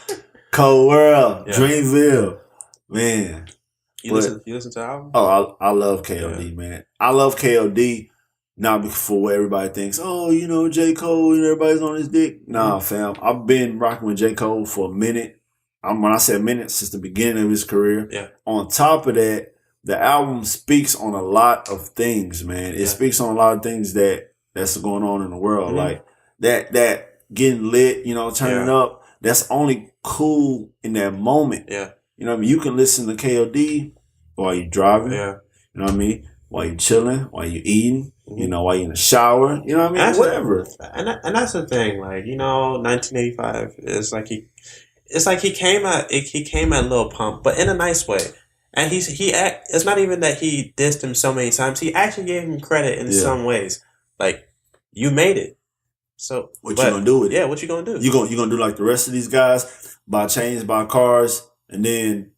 [SPEAKER 2] Cold world. Yeah. Dreamville. Man,
[SPEAKER 1] you listen to the album?
[SPEAKER 2] Oh, I love KOD, man. I love KOD not for what everybody thinks. Oh, you know, J. Cole and everybody's on his dick. Nah, fam. I've been rocking with J. Cole for a minute. When I say a minute, since the beginning of his career. Yeah. On top of that, the album speaks on a lot of things, man. It speaks on a lot of things that's going on in the world, like that getting lit, you know, turning up. That's only cool in that moment. Yeah. You know what I mean? You can listen to KOD while you're driving. Yeah. You know what I mean? While you're chilling, while you're eating, you know, while you're in the shower. You know what I mean? Whatever.
[SPEAKER 1] And that's the thing. Like, you know, 1985 is like he came at Lil Pump, but in a nice way. And it's not even that he dissed him so many times. He actually gave him credit in some ways. Like, you made it. So
[SPEAKER 2] what you gonna do with it?
[SPEAKER 1] Yeah, what you gonna do?
[SPEAKER 2] You gonna do like the rest of these guys, buy chains, buy cars. And then,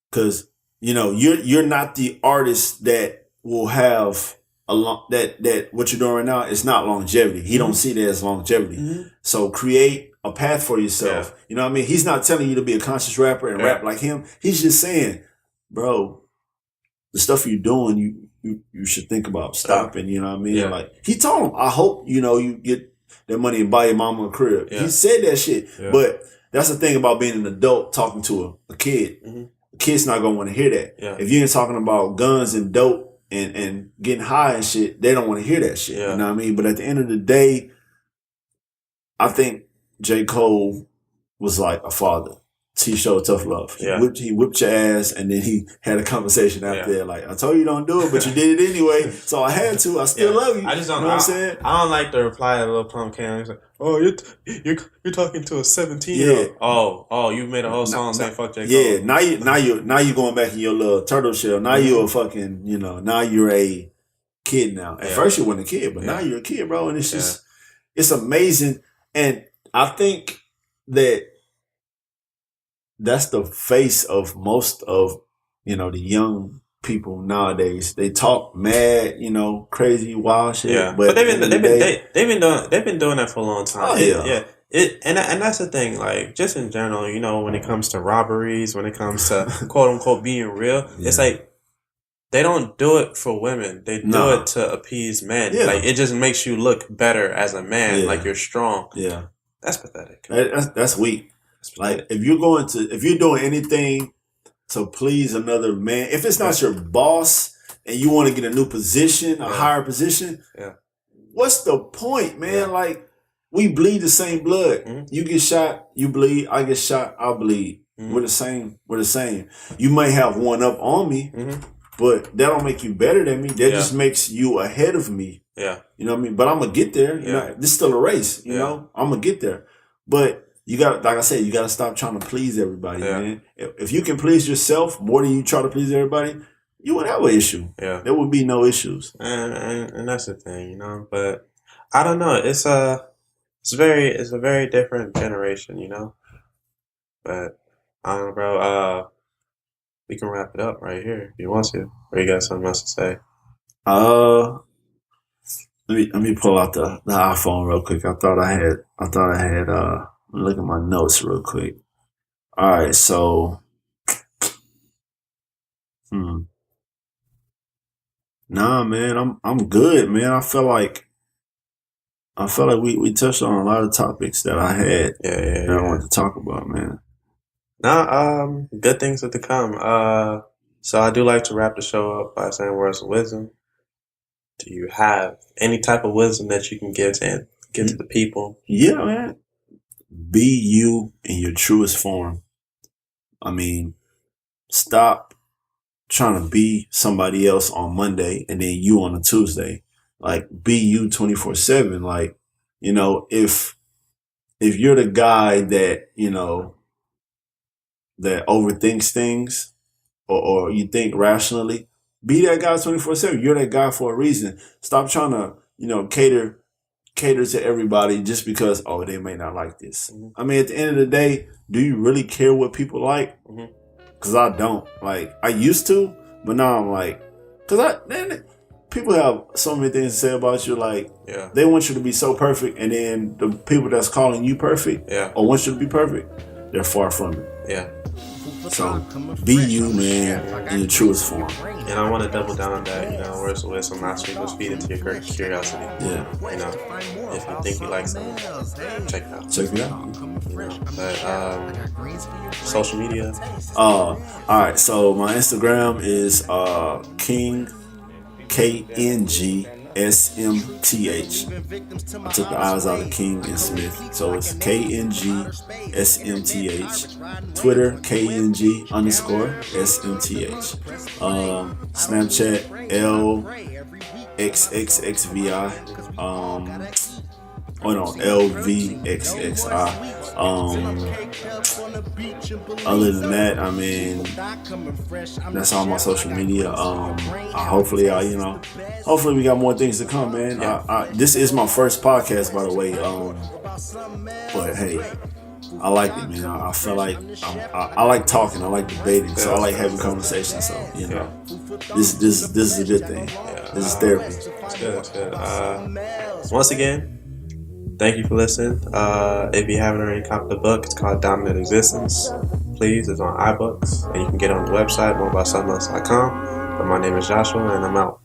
[SPEAKER 2] because you know you're not the artist that will have that what you're doing right now is not longevity. He don't see that as longevity. So create a path for yourself. You know what I mean? He's not telling you to be a conscious rapper and rap like him. He's just saying, bro, the stuff you're doing, you should think about stopping. You know what I mean? Yeah. Like he told him, I hope you know you get that money and buy your mama a crib. Yeah. He said that shit, but. That's the thing about being an adult talking to a kid. The kid's not going to want to hear that. Yeah. If you ain't talking about guns and dope and getting high and shit, they don't want to hear that shit. Yeah. You know what I mean? But at the end of the day, I think J. Cole was like a father. He showed tough love. Yeah. He whipped your ass, and then he had a conversation out there like, I told you don't do it, but you did it anyway, so I had to. I still love you.
[SPEAKER 1] I just don't
[SPEAKER 2] know what I'm saying?
[SPEAKER 1] I don't like the reply to Lil Pump came. He's like, oh, you're talking to a 17-year-old. Oh, you made a whole song saying fuck J. Cole.
[SPEAKER 2] Yeah, now you going back in your little turtle shell. Now you're a fucking, you know, now you're a kid now. At first you weren't a kid, but now you're a kid, bro, and it's just, it's amazing. And I think that's the face of most of, you know, the young people nowadays. They talk mad, you know, crazy, wild shit. Yeah, but they've been
[SPEAKER 1] doing that for a long time.
[SPEAKER 2] Oh yeah.
[SPEAKER 1] And that's the thing. Like just in general, you know, when it comes to robberies, when it comes to quote unquote being real, it's like they don't do it for women. They do it to appease men. Yeah. Like it just makes you look better as a man. Like you're strong.
[SPEAKER 2] Yeah,
[SPEAKER 1] that's pathetic.
[SPEAKER 2] That's weak. Like if you're doing anything to please another man, if it's not your boss and you want to get a new position, a higher position, what's the point, man? Yeah. Like we bleed the same blood. You get shot, you bleed. I get shot, I bleed. We're the same. We're the same. You might have one up on me, but that don't make you better than me. That just makes you ahead of me. Yeah, you know what I mean. But I'm gonna get there. You know, this is still a race. You know, I'm gonna get there. But you got, like I said, you got to stop trying to please everybody, man. If you can please yourself more than you try to please everybody, you wouldn't have an issue.
[SPEAKER 1] Yeah.
[SPEAKER 2] There would be no issues.
[SPEAKER 1] And that's the thing, you know. But I don't know. It's a very different generation, you know. But I don't know, bro. We can wrap it up right here if you want to. Or you got something else to say?
[SPEAKER 2] Let me pull out the iPhone real quick. I thought I had look at my notes real quick. All right, so nah, man, I'm good, man. I feel like we touched on a lot of topics that I had that I wanted to talk about, man.
[SPEAKER 1] Nah, good things are to come. So I do like to wrap the show up by saying words of wisdom. Do you have any type of wisdom that you can give to the people?
[SPEAKER 2] Yeah, man. Be you in your truest form. I mean, stop trying to be somebody else on Monday and then you on a Tuesday. Like, be you 24/7. Like, you know, if you're the guy that, you know, that overthinks things or you think rationally, be that guy 24/7. You're that guy for a reason. Stop trying to, you know, cater to everybody just because, oh, they may not like this. Mm-hmm. I mean, at the end of the day, do you really care what people like? Because I don't. Like, I used to, but now I'm like, because people have so many things to say about you. Like, they want you to be so perfect, and then the people that's calling you perfect or want you to be perfect, they're far from it.
[SPEAKER 1] Yeah.
[SPEAKER 2] So be you, man, in your truest form.
[SPEAKER 1] And I want to double down on that. You know, words of wisdom last week was feed into your curiosity.
[SPEAKER 2] Yeah.
[SPEAKER 1] You know, if you think you like something, check it out.
[SPEAKER 2] Check it out.
[SPEAKER 1] You know, but social media.
[SPEAKER 2] All right. So my Instagram is King KNG SMTH. I took the eyes out of King and Smith. So it's KNG SMTH. Twitter KNG_SMTH. Snapchat LXXXVI. LVXXI. Other than that, I mean, that's all my social media. Hopefully we got more things to come, man. This is my first podcast, by the way. But hey, I like it, man. I feel like I like talking. I like debating. So I like having conversations. So this is a good thing. This is therapy.
[SPEAKER 1] That's good. Once again, thank you for listening. If you haven't already copied the book, it's called Dominant Existence. Please, it's on iBooks, and you can get it on the website, moreaboutsomethingelse.com. But my name is Joshua, and I'm out.